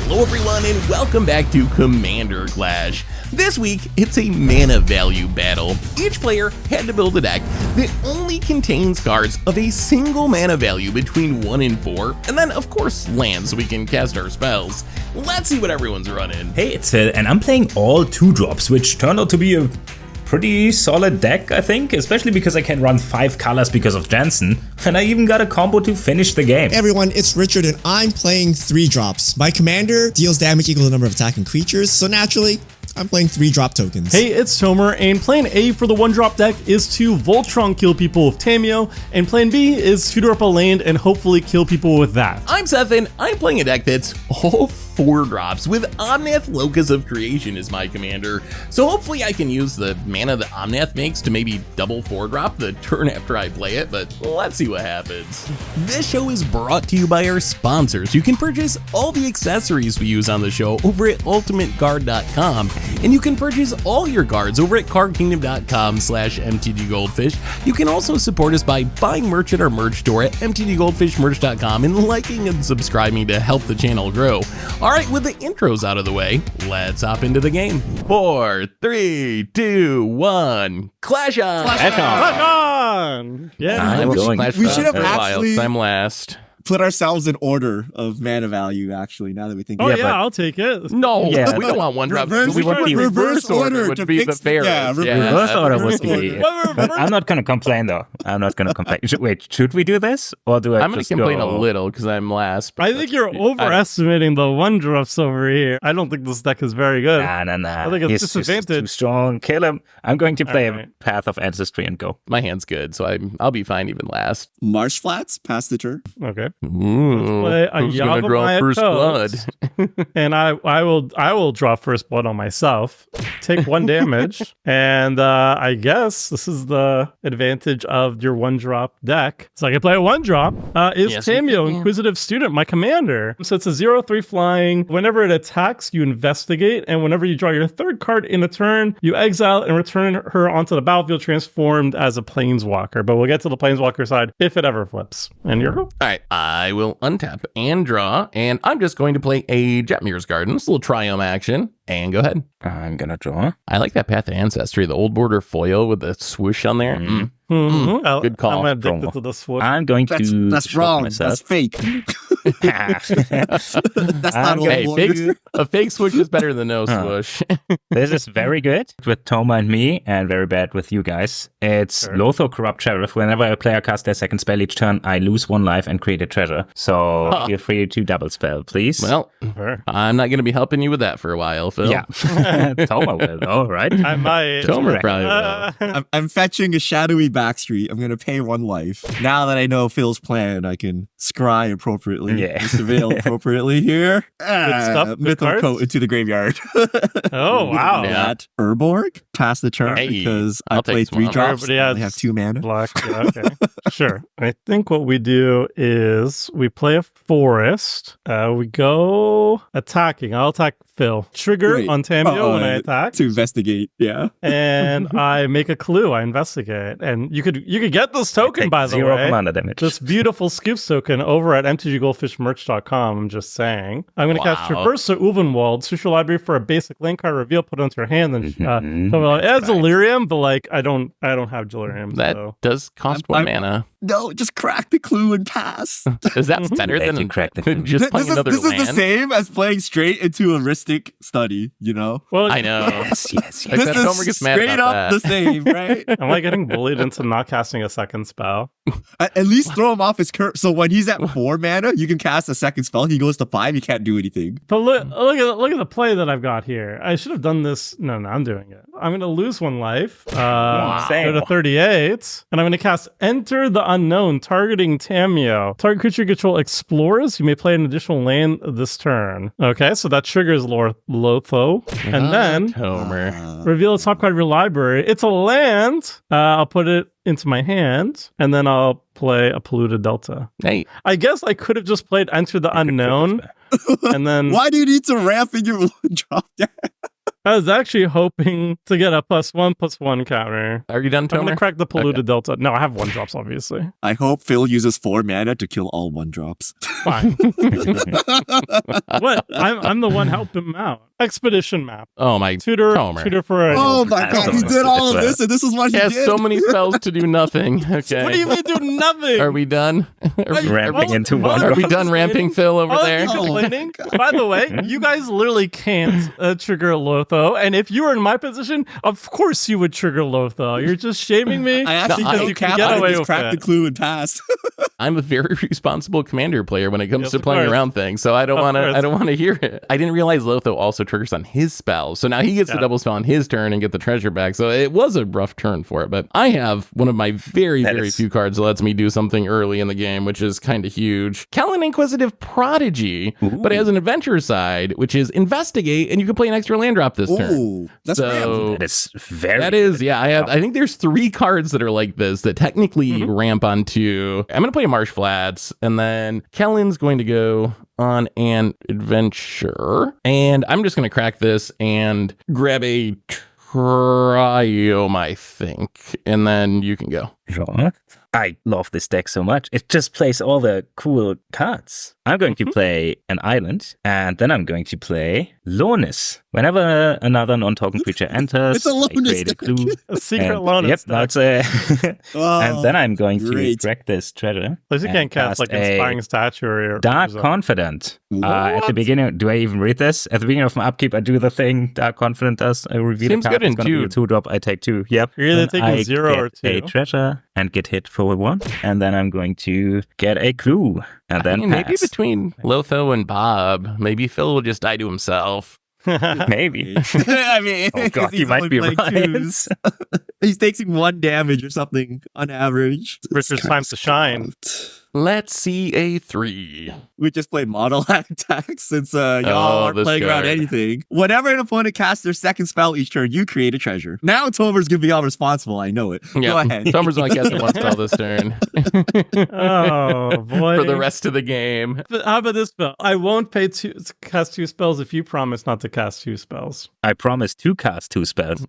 Hello everyone and welcome back to Commander Clash. This week, it's a mana value battle. Each player had to build a deck that only contains cards of a single mana value between 1 and 4, and then of course lands so we can cast our spells. Let's see what everyone's running. Hey, it's Phil, and I'm playing all 2-drops, which turned out to be a pretty solid deck, I think, especially because I can run 5 colors because of Jansen, and I even got a combo to finish the game. Hey everyone, it's Richard and I'm playing 3-drops. My commander deals damage equal to the number of attacking creatures, so naturally, I'm playing 3-drop tokens. Hey, it's Tomer, and plan A for the 1-drop deck is to Voltron kill people with Tameo, and plan B is to drop a land and hopefully kill people with that. I'm Seth and I'm playing a deck that's all 4 drops with Omnath Locus of Creation as my commander. So hopefully I can use the mana that Omnath makes to maybe double 4-drop the turn after I play it, but let's see what happens. This show is brought to you by our sponsors. You can purchase all the accessories we use on the show over at ultimateguard.com, and you can purchase all your cards over at cardkingdom.com/mtggoldfish. You can also support us by buying merch at our merch store at mtggoldfishmerch.com and liking and subscribing to help the channel grow. Alright, with the intros out of the way, let's hop into the game. 4, 3, 2, 1, Clash on! Clash on! Yeah, we should have actually I'm last. put ourselves in order of mana value, actually, now that we think oh about it. yeah, I'll take it. No, Yeah. we don't want 1-drop. Reverse- reverse order would to be fix- the fairest. yeah, Reverse order would be. order. But I'm not gonna complain though. I'm not gonna complain. Wait, should we do this, or do I I'm going to just complain go? a little because I'm last. but I think you're that's- overestimating the 1-drops over here. I don't think this deck is very good. Nah. I think it's He's just disadvantage. too strong. Kill him. I'm going to play Alright. Path of Ancestry and go. My hand's good, so I'll be fine even last. Marsh Flats, pass the turn. Okay. Ooh, Play a who's going to draw Yavimaya first blood? Toast. And I will draw first blood on myself, take 1 damage, and I guess this is the advantage of your 1-drop deck. So I can play a 1-drop. Is Yes, you Tameo, can. Inquisitive Student, my commander. So it's a 0/3 flying. Whenever it attacks, you investigate, and whenever you draw your 3rd card in a turn, you exile and return her onto the battlefield transformed as a planeswalker. But we'll get to the planeswalker side if it ever flips. And you're cool. All right, I will untap and draw, and I'm just going to play a Jetmir's Gardens, a little Triumph action, and go ahead. I'm gonna draw. I like that Path of Ancestry, the old border foil with the swoosh on there. Good call. I'm addicted Promo. to the swoosh. I'm going to. That's shock wrong. myself. That's fake. That's not old Hey, border. a fake swoosh is better than no swoosh. This is very good with Toma and me, and very bad with you guys. It's Sure. Lotho Corrupt Sheriff. Whenever a player casts their 2nd spell each turn, I lose 1 life and create a treasure. So feel free to double spell, please. Well, Sure. I'm not going to be helping you with that for a while, Phil. yeah. Toma will, all right. I might. Tomer probably will. I'm fetching a shadowy backstreet. I'm going to pay 1 life. Now that I know Phil's plan, I can scry appropriately. Yeah. Surveil appropriately here. stuff, good Mythical cards. Coat into the graveyard. Oh, wow. Yeah. That Urborg, pass the turn Hey, because I I'll take played some 3 off. drops. Everybody I has only have 2 mana. Black, yeah, okay. Sure. I think what we do is we play a forest. We go attacking. I'll attack Phil. Trigger Wait, on Tameo when I attack. To investigate, yeah. And I make a clue. I investigate. And you could get this token, Take by the 0 way. commander damage. This beautiful Scoops token over at mtggoldfishmerch.com. I'm just saying. I'm going to cast Wow. Traverse to Uvenwald, search your library for a basic land card reveal, put it onto your hand, and Mhm. so it has Delirium, but like I don't have Delirium. That So. does cost 1 mana. No, just crack the clue and pass. Is that better Let you than crack the clue. just playing another this is land? the same as playing straight into a Ristic study, you know? Well, I know. Yes. Like This that is Tomer gets mad straight about up that. the same, right? Am I getting bullied into not casting a 2nd spell? At least throw him off his curve. So when he's at 4 mana, you can cast a 2nd spell. He goes to 5, he can't do anything. But look at the play that I've got here. I should have done this. No, I'm doing it. I'm going to lose 1 life. Go to 38, and I'm going to cast Enter the Unknown, targeting Tameo. Target creature you control explores. You may play an additional land this turn. Okay, so that triggers Lotho, and then Tomer. reveal the top card of your library. It's a land. I'll put it into my hand, and then I'll play a Polluted Delta. Hey, I guess I could have just played Enter the Unknown, and then Why do you need to ramp in your drop deck? I was actually hoping to get a +1/+1 counter. Are you done, I'm Tomer? gonna crack the polluted delta. No, I have 1-drops, obviously. I hope Phil uses 4 mana to kill all 1-drops. Fine. What? I'm the one helping him out. Expedition map. Oh my Tutor Tomer. for a Oh my god, he did all of this, and this is what He he has did. so many spells to do nothing. Okay. What do you mean do nothing? Are we done? Ramping into one Are we drop. done ramping Phil over All there? of you complaining? By the way, you guys literally can't trigger Lotho, and if you were in my position, of course you would trigger Lotho. You're just shaming me I actually No, don't you can cap. get I away just with cracked the it. clue and passed. I'm a very responsible commander player when it comes Yes, to of playing course. around things, so I don't Of want to. course. I don't want to hear it. I didn't realize Lotho also triggers on his spells, so now he gets to Yeah. double spell on his turn and get the treasure back. So it was a rough turn for it, but I have one of my very few cards that lets me do something early in the game, which is kind of huge. Kellen Inquisitive Prodigy, but it has an adventure side, which is investigate, and you can play an extra land drop this turn. Ooh, that's So That is very that is, yeah. I think there's 3 cards that are like this that technically ramp onto. I'm gonna play Marsh Flats, and then Kellen's going to go on an adventure, and I'm just gonna crack this and grab a Triome, I think, and then you can go. Sure. I love this deck so much. It just plays all the cool cards. I'm going to play an island, and then I'm going to play Lonis. Whenever another non-token creature enters, It's a I Lonis create a deck. clue. A secret And- loan. Yep, that's a. Oh, and then I'm going great. to crack this treasure. At least you and can't cast like a Inspiring Statuary or Dark or Confident. At What? the beginning, do I even read this? At the beginning of my upkeep, I do the thing Dark Confident does. I reveal Seems a card. good in It's going to be a 2. 2-drop. I take 2. Yep. You're either Then taking I 0 or get a 2. treasure and get hit for 1. And then I'm going to get a clue. And I then mean, maybe pass. between Lotho and Bob, maybe Phil will just die to himself. Maybe. I mean, Oh god, he's you might only be playing right. twos. He's taking 1 damage or something on average. Richard's time to shine. Let's see a 3. We just play model attacks since y'all Oh, aren't this playing around card. anything. Whenever an opponent casts their second spell each turn, you create a treasure. Now Tomer's gonna be all responsible. I know it. Go Yeah, ahead. Tomer's only casting 1 spell this turn Oh boy! for the rest of the game. But how about this spell? I won't pay to cast 2 spells if you promise not to cast 2 spells. I promise to cast 2 spells.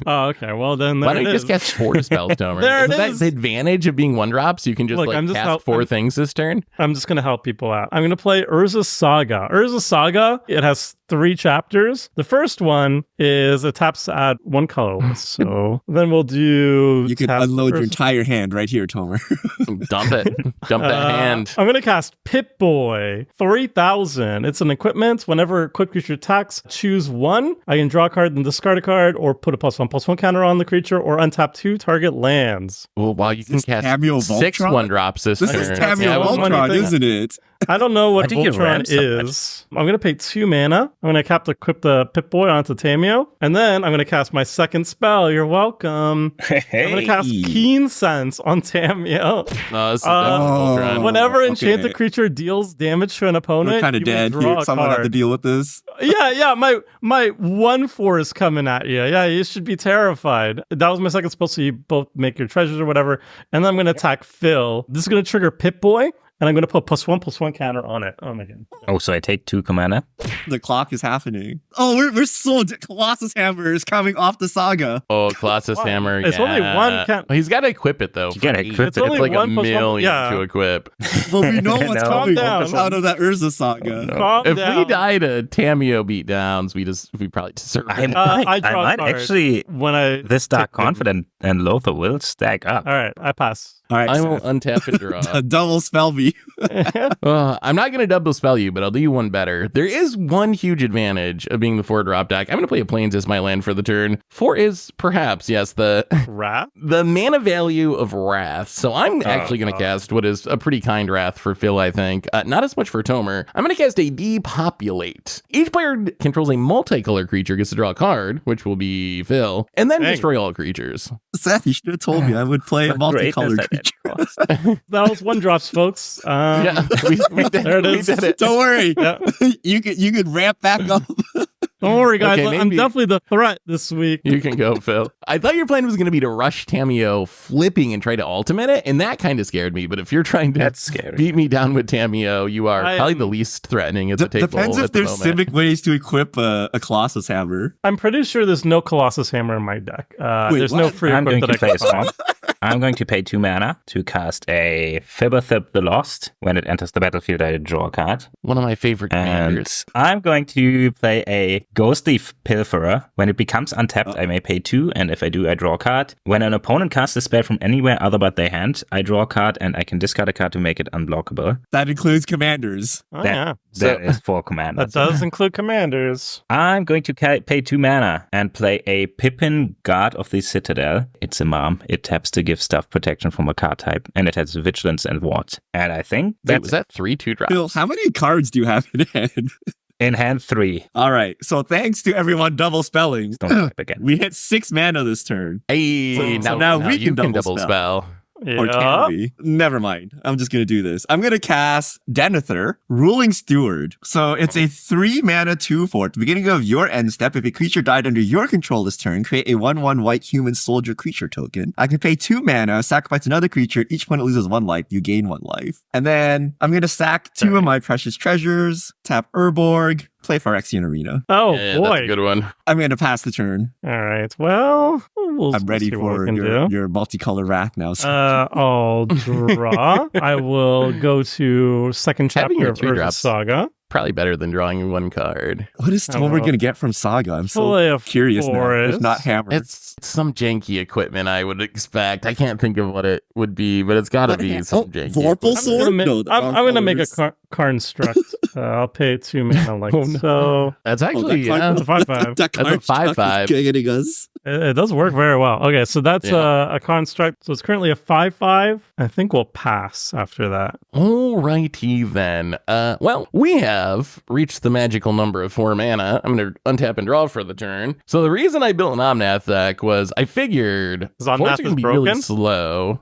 Oh, okay. Well then, Why there don't you it just is. cast 4 spells, Tomer? There it Isn't that is. the advantage of being 1-drops? You can just Look, I'm just cast 4 I'm- things this turn. I'm just gonna help people out. I'm gonna play Urza Saga. Urza Saga. It has 3 chapters. The first one is it taps to add 1 colorless. So then we'll do. You can tap unload your Urza- entire hand right here, Tomer. Dump it. Dump that hand. I'm gonna cast Pip Boy 3000. It's an equipment. Whenever a quick creature attacks, choose 1. I can draw a card and discard a card, or put a +1/+1 counter on the creature, or untap 2 target lands. Well, wow, you can this cast Tameo 6 Voltron? 1-drops this This turn. is Tameo Yeah, well, one Voltron, thing. isn't it? I don't know what Why do you Voltron ramp so much? is. I'm going to pay 2 mana. I'm going to equip the Pip Boy onto Tameo. And then I'm going to cast my second spell. You're welcome. I'm going to cast Keen Sense on Tameo. No, this is Oh. Voltron. Whenever enchanted okay. creature deals damage to an opponent, We're kind of you may dead draw here. a Someone had to card. deal with this. Yeah, my 1/4 is coming at you. Yeah, you should be terrified. That was my second spell, so you both make your treasures or whatever. And then I'm going to attack Phil. This is going to trigger Pip Boy. And I'm going to put +1/+1 counter on it. Oh my god. Oh, so I take 2 commander? The clock is happening. Oh, we're so Colossus Hammer is coming off the saga. Oh, Colossus Why? Hammer. It's only one count. He's got to equip it, though. You gotta for equip eight. it. only It's like a 1 + 1 million yeah. to equip. But we know what's No. coming Calm down. out of that Urza saga. Calm If down. we die to Tameo beatdowns, we probably deserve I it. might, I draw a might card. actually. when I This Dark take the- Confident and Lothar will stack up. All right, I pass. All right, I will untap and draw. a double spell bee. I'm not going to double spell you, but I'll do you one better. There is one huge advantage of being the 4-drop deck. I'm going to play a Plains as my land for the turn. 4 is perhaps, yes, the Rat. the mana value of Wrath. So I'm actually going to cast what is a pretty kind Wrath for Phil, I think. Not as much for Tomer. I'm going to cast a Depopulate. Each player controls a multicolor creature, gets to draw a card, which will be Phil, and then Dang. destroy all creatures. Seth, you should have told me I would play a What greatness multicolored at creature. any cost. That was 1-drops, folks. Yeah, we did, There it we is. did it. Don't worry. Yeah. You could ramp back up. Don't worry, guys. Okay, I'm maybe- definitely the threat this week. You can go, Phil. I thought your plan was going to be to rush Tamio flipping and try to ultimate it, and that kind of scared me. But if you're trying to That's scary. beat me down with Tamio, you are probably the least threatening at the table. Depends if at the there's moment. civic ways to equip a Colossus hammer. I'm pretty sure there's no Colossus Hammer in my deck. Wait, There's no what? free I'm equip going that to I play can a find. swamp. I'm going to pay 2 mana to cast a Fibberthip the Lost. When it enters the battlefield, I draw a card. One of my favorite And commanders. I'm going to play a Ghostly Pilferer. When it becomes untapped, I may pay 2, and if I do, I draw a card. When an opponent casts a spell from anywhere other but their hand, I draw a card, and I can discard a card to make it unblockable. That includes commanders. Oh, That- yeah. That is for commanders. That does include commanders. I'm going to pay 2 mana and play a Pippin Guard of the Citadel. It's a mom. It taps to give stuff protection from a card type, and it has Vigilance and Ward. And I think Wait, that's was that 3 2-drops? Phil, how many cards do you have in hand? in hand 3. All right. So thanks to everyone double spelling. Don't type again. We hit 6 mana this turn. Hey, So now we you can double double spell. Or Yeah. can we? Never mind. I'm just going to do this. I'm going to cast Denethor, Ruling Steward. So it's a 3 mana 2/4. At the beginning of your end step, if a creature died under your control this turn, create a 1/1 white human soldier creature token. I can pay 2 mana, sacrifice another creature. Each opponent loses 1 life. You gain 1 life. And then I'm going to sack 2 of my precious treasures, tap Urborg, play Phyrexian Arena. Oh, Yeah, boy. that's a good one. I'm going to pass the turn. All right. Well, we'll I'm ready see what for we can your, do. your multicolor wrath now. So I'll draw. I will go to second Having chapter your of 3 Urza drops. Saga. Probably better than drawing 1 card. what is I Tomer will going to get from Saga? I'm so play a curious now. If forest. not Hammer. It's some janky equipment I would expect. I can't think of what it would be, but it's got to be some janky. Vorpal equipment. Sword? I'm gonna make a construct. I'll pay 2 mana like Oh, no. so. That's actually, that card- yeah. It's a 5/5. That That's a card stock is 5/5. getting us. It does work very well. Okay, so that's Yeah. a construct. So it's currently a 5/5. I think we'll pass after that. Alrighty then. Well, we have reached the magical number of 4 mana. I'm going to untap and draw for the turn. So the reason I built an Omnath deck was I figured Is 4s Omnath are going is to be really broken? slow.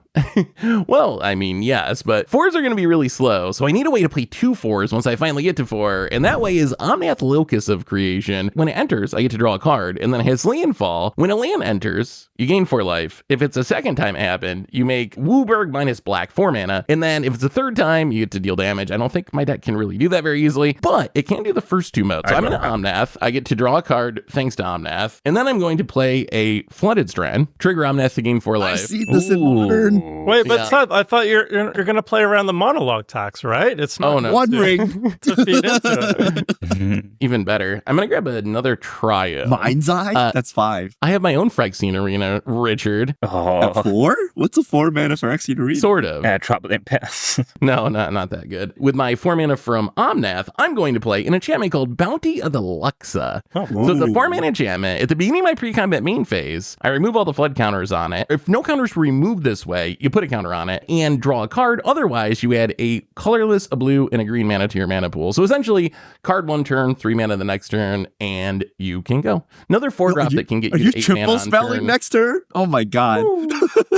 Well, I mean, yes, but 4s are going to be really slow. So I need a way to play 2 4s once I finally get to 4. And that way is Omnath Locus of Creation. When it enters, I get to draw a card. And then it has Landfall. When a land enters, you gain 4 life. If it's a second time it happened, you make Wooburg minus black 4 mana. And then if it's a third time, you get to deal damage. I don't think my deck can really do that very easily, but it can do the first 2 modes. So I'm in Omnath. I get to draw a card thanks to Omnath. And then I'm going to play a Flooded Strand. Trigger Omnath to gain 4 I've life. seen this in Modern. Wait, but Yeah. Seth, I thought you're gonna play around the monologue tax, right? It's not Oh, no. One to- ring. to feed into it. Even better. I'm going to grab another trio. Mind's Eye? That's 5. I have my own Phyrexian Arena, Richard. Oh, At 4? What's a 4 mana Phyrexian Arena? Sort of. Trouble in Pass. No, not that good. With my 4 mana from Omnath, I'm going to play an enchantment called Bounty of the Luxa. Oh, So it's a Ooh. 4 mana enchantment. At the beginning of my pre-combat main phase, I remove all the flood counters on it. If no counters were removed this way, you put a counter on it and draw a card. Otherwise, you add a colorless, a blue, and a green mana to your mana pool. So essentially, card 1 turn, 3 mana the next turn, and you can go. Another 4-drop that can get Are you you to 8 mana triple on spelling turn. next turn? Oh my god.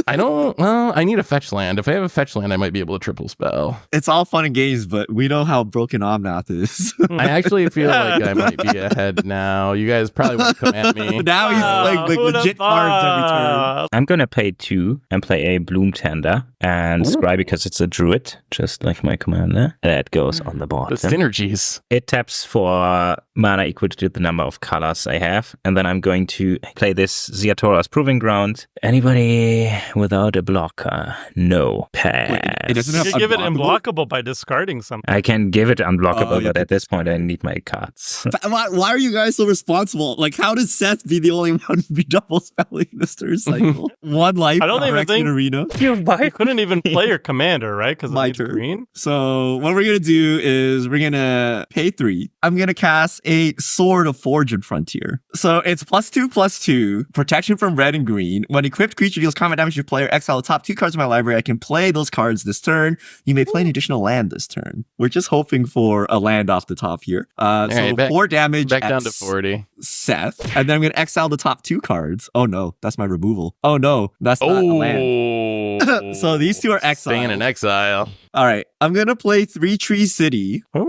I don't, well, I need a fetch land. If I have a fetch land, I might be able to triple spell. It's all fun and games, but we know how broken Omnath is. I actually feel like I might be ahead now. You guys probably won't come at me. Now he's playing like who'da legit cards every turn. thought? I'm gonna pay 2 and play a Bloom Tender and Scry because it's a druid, just like my commander. That goes on the board. The synergies. It taps for mana equal to the number of colors I have, and then I'm going to play this Ziatora's Proving Ground. Anybody without a blocker? No. Pass. Wait, it doesn't You have could give it unblockable? unblockable by discarding something. I can give it unblockable, Oh, yeah. but at this point I need my cards. Why are you guys so responsible? Like, how does Seth be the only one to be double spelling this turn cycle? 1 life. I don't even Phyrexian think- Arena. You couldn't even play your commander, right? Because My it's turn. green. So what we're gonna do is we're gonna pay 3. I'm gonna cast a Sword of Forged Frontier. So it's +2/+2, protection from red and green. When equipped creature deals combat damage to your player, exile the top 2 cards of my library. I can play those cards this turn. You may play an additional land this turn. We're just hoping for a land off the top here. So right, back- 4 damage. Back at down to 40. Seth. And then I'm gonna exile the top 2 cards. Oh no, that's my removal. Oh no, that's not a land. Oh. So these 2 are Staying in exiled. exile. All right, I'm gonna play 3 Tree City. Oh,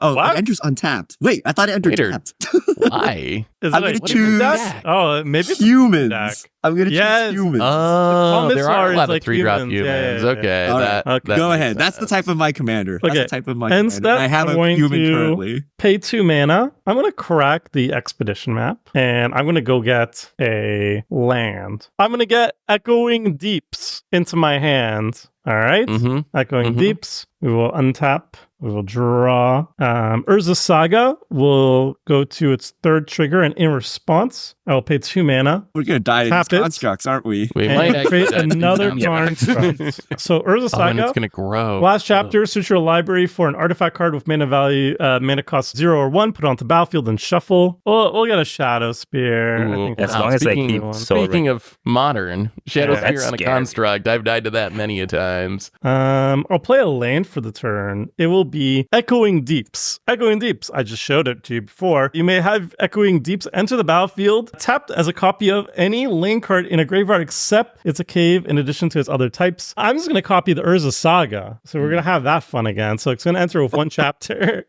Oh, What? it enters untapped. Wait, I thought it entered Later. tapped. Why? Is I'm it gonna a choose deck? Oh, maybe it's a humans. deck. I'm gonna Yes. choose humans. Oh, there Commissar are a is lot of like 3-drop humans. humans. Yeah, yeah, yeah. Okay, All right. that Go makes ahead. That's the sense. type of my commander. That's Okay. the type of my Instead, commander. I have I'm a going human to currently. pay 2 mana. I'm going to crack the expedition map, and I'm going to go get a land. I'm going to get Echoing Deeps into my hand. All right? Mm-hmm. Echoing Mhm. Deeps. We will untap. We will draw. Urza Saga will go to its 3rd trigger, and in response, I will pay 2 mana. We're gonna die in Tap these it. constructs, aren't we? We And might actually create die to another these constructs. construct. So Urza Oh, and Saga. it's gonna grow. Last chapter, search your library for an artifact card with mana value, mana cost 0 or 1. Put it onto battlefield and shuffle. We'll get a Shadow Spear. I Ooh, think As that's long as they speaking- keep Speaking of modern, Shadow Yeah, Spear that's on a scary. construct, I've died to that many a times. I'll play a land for the turn. It will be Echoing Deeps. Echoing Deeps. I just showed it to you before. You may have Echoing Deeps enter the battlefield tapped as a copy of any lane card in a graveyard except it's a cave in addition to its other types. I'm just going to copy the Urza Saga. So we're going to have that fun again. So it's going to enter with 1 chapter.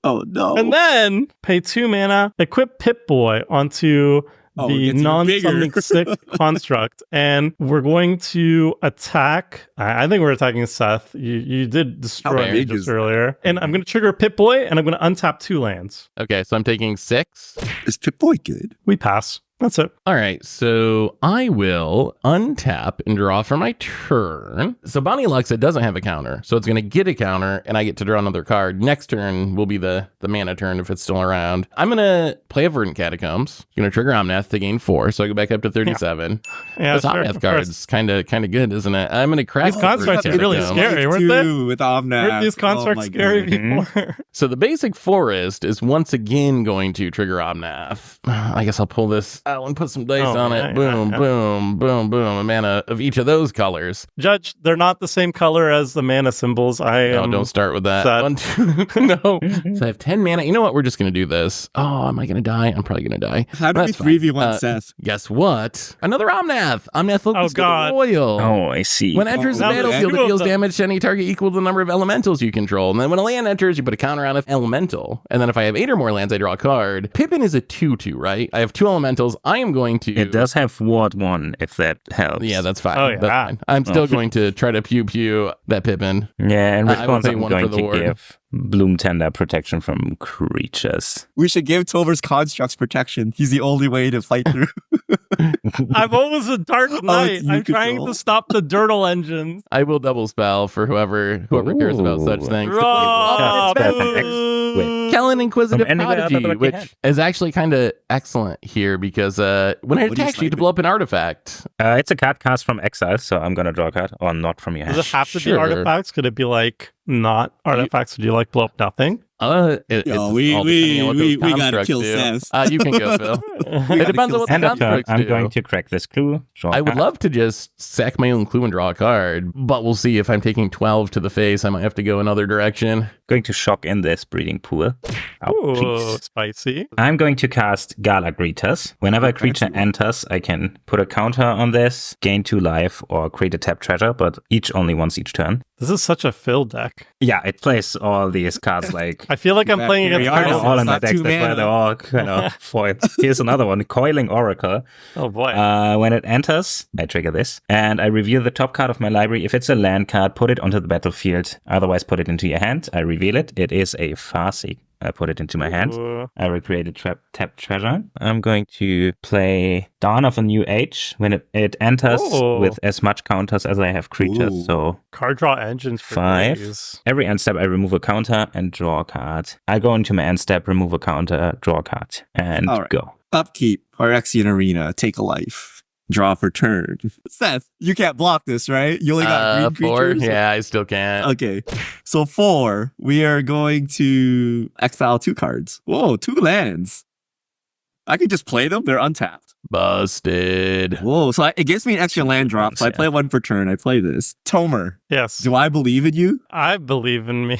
Oh no. And then pay 2 mana, equip Pip-Boy onto Oh, it the gets even non-summoning bigger. sick construct. And we're going to attack. I think we're attacking Seth. You did destroy How me big just is earlier. And I'm going to trigger Pip-Boy and I'm going to untap 2 lands. Okay, so I'm taking 6. Is Pip-Boy good? We pass. That's it. All right, so I will untap and draw for my turn. So Bonnie Luxa doesn't have a counter, so it's going to get a counter, and I get to draw another card. Next turn will be the mana turn if it's still around. I'm going to play a Verdant Catacombs. Going to trigger Omnath to gain 4, so I go back up to 37. Yeah, This sure, Omnath of card's kind of good, isn't it? I'm going to crack These constructs are really Catacombs. scary, weren't they? Two with Omnath. Weren't these constructs Oh my scary God. before? So the basic forest is once again going to trigger Omnath. I guess I'll pull this out and put some dice on yeah, it. Boom, yeah. boom, boom, boom. A mana of each of those colors. Judge, they're not the same color as the mana symbols. No, don't start with that. sad. 1, 2, no. So I have 10 mana. You know what? We're just going to do this. Oh, am I going to die? I'm probably going to die. How do we That's fine. 3v1 Seth? Guess what? Another Omnath. Omnath focus God. royal. Oh, I see. When it enters the now there's battlefield, 2 it of deals them. damage to any target equal to the number of elementals you control. And then when a land enters, you put a counter on an elemental. And then if I have 8 or more lands, I draw a card. Pippin is a 2/2, right? I have 2 elementals. I am going to... It does have Ward 1, if that helps. Yeah, that's fine. Oh, yeah. That's fine. I'm still going to try to pew that Pippin. Yeah, in I will response, pay I'm 1 for going the to ward. give Bloom Tender protection from creatures. We should give Tover's constructs protection. He's the only way to fight through. I'm always a Dark Knight. you I'm trying control. to stop the Dirtle engines. I will double spell for whoever cares about such Ooh. things. Raw, That's perfect. boo. Wait. Kellen Inquisitive From anywhere other Prodigy, than what you which had. is actually kind of excellent here because when it What do you attacks you snipe to blow up an artifact. It's a card cast from exile, so I'm going to draw a card, or not from your hand. Does it have to be Sure. artifacts? Could it be like not artifacts? Would you like blow up nothing? It's Yo, all we depending on what those we gotta constructs kill do. Seth. You can go, Phil. It depends on what the End of turn, constructs I'm do. going to crack this clue. Draw a I would card. love to just sack my own clue and draw a card, but we'll see if I'm taking 12 to the face. I might have to go another direction. Going to shock in this breeding pool. Oh, Ooh, please. spicy. I'm going to cast Gala Greeters. Whenever a creature enters, I can put a counter on this, gain 2 life, or create a tap treasure, but only once each turn. This is such a fill deck. Yeah, it plays all these cards like I feel like I'm playing against Bacteria kind of Artists, all it's in my not deck. 2 That's why mana. they're all kind of foils. Here's another one, Coiling Oracle. Oh boy. When it enters, I trigger this, and I reveal the top card of my library. If it's a land card, put it onto the battlefield. Otherwise, put it into your hand. I reveal it. It is a Farsi. I put it into my hand. Ooh. I recreate a tap treasure. I'm going to play Dawn of a New Age. When it enters Oh. with as much counters as I have creatures. Ooh. So Card draw engines for 5. days. Every end step, I remove a counter and draw a card. I go into my end step, remove a counter, draw a card, and All right. go. Upkeep, Phyrexian Arena, take a life. Draw for turn. Seth, you can't block this, right? You only got green 4? creatures? Yeah, I still can't. Okay. So 4, we are going to exile 2 cards. Whoa, 2 lands. I can just play them. They're untapped. Busted. Whoa. So it gives me an extra land drop. So I play 1 per turn. I play this. Tomer, Yes. do I believe in you? I believe in me.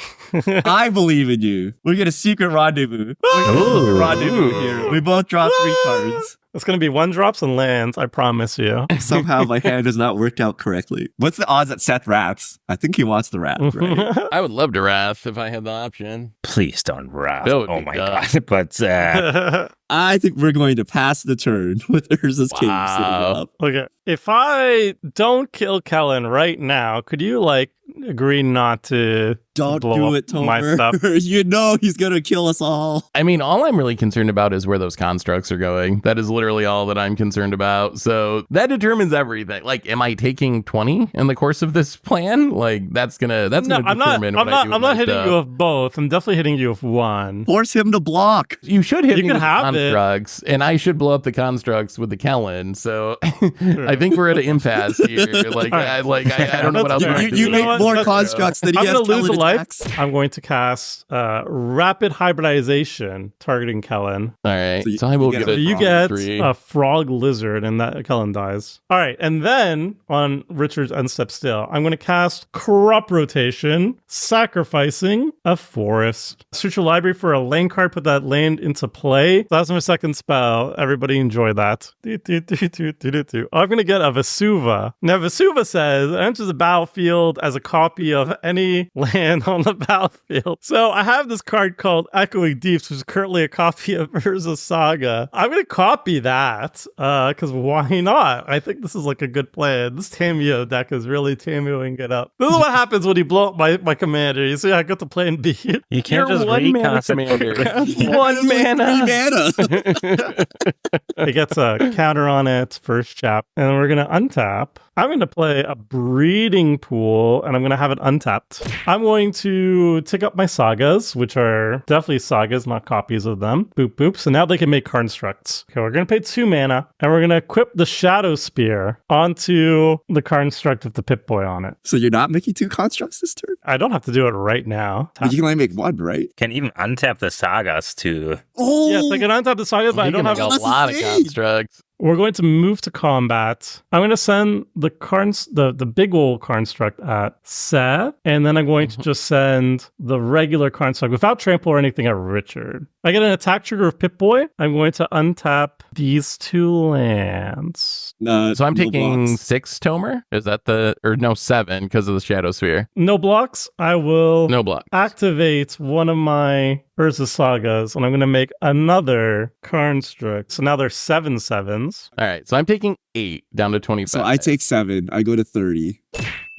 I believe in you. We get a secret rendezvous. Ooh. Rendezvous here. We both draw 3 cards. It's going to be 1-drops and lands, I promise you. Somehow my hand has not worked out correctly. What's the odds that Seth wraths? I think he wants the wrath, right? I would love to wrath if I had the option. Please don't wrath. That would Oh be my dumb. god. But I think we're going to pass the turn with Urza's King sitting up. Okay. If I don't kill Kellen right now, could you agree not to Don't blow do up it, my Tomer. stuff? You know he's going to kill us all. I mean, all I'm really concerned about is where those constructs are going. That is literally all that I'm concerned about. So that determines everything. Like, am I taking 20 in the course of this plan? Like, that's gonna determine I'm not hitting you with both. I'm definitely hitting you with one. Force him to block. You should hit You me can with the have it. constructs, and I should blow up the constructs with the Kellen. So I think we're at an impasse here. Like, I don't know what else. That's fair. to You do. make more That's- constructs than he I'm has going to lose a Kellen life. attacks. I'm going to cast Rapid Hybridization targeting Kellen. All right, So so I will you get get a a You get 3. a frog lizard, and that Kellen dies. All right, and then on Richard's end step still, I'm going to cast Crop Rotation, sacrificing a forest. Search your library for a land card, put that land into play. That's my second spell. Everybody enjoy that. I'm going to get a Vesuva. Now, Vesuva says, enters the battlefield as a copy of any land on the battlefield. So I have this card called Echoing Deeps, which is currently a copy of Urza's Saga. I'm going to copy that, because why not? I think this is a good plan. This Tamio deck is really Tamioing it up. This is what happens when you blow up my commander. You see, I got to plan B. you can't You're just one mana recast it. commander. One mana. 3 mana. It gets a counter on it, first chap. And we're going to untap. I'm going to play a Breeding Pool, and I'm going to have it untapped. I'm going to take up my sagas, which are definitely sagas, not copies of them. Boop, boop. So now they can make constructs. Okay, we're going to pay 2 mana, and we're going to equip the Shadow Spear onto the construct with the Pip-Boy on it. So you're not making 2 constructs this turn? I don't have to do it right now. But you can only make 1, right? Can even untap the sagas to Oh! Yes, I can untap the sagas, but I You don't can have make a That's lot of insane. constructs. We're going to move to combat. I'm going to send the big ol' construct at Seth, and then I'm going to just send the regular construct without trample or anything at Richard. I get an attack trigger of Pip-Boy. I'm going to untap these 2 lands. So I'm No taking blocks. 6 Tomer. Is that 7 because of the Shadow Sphere? No blocks. I will No block. activate one of my Urza Sagas, and I'm going to make another construct. So now there's 7 sevens, All right, so I'm taking 8 down to 25. So I take 7. I go to 30.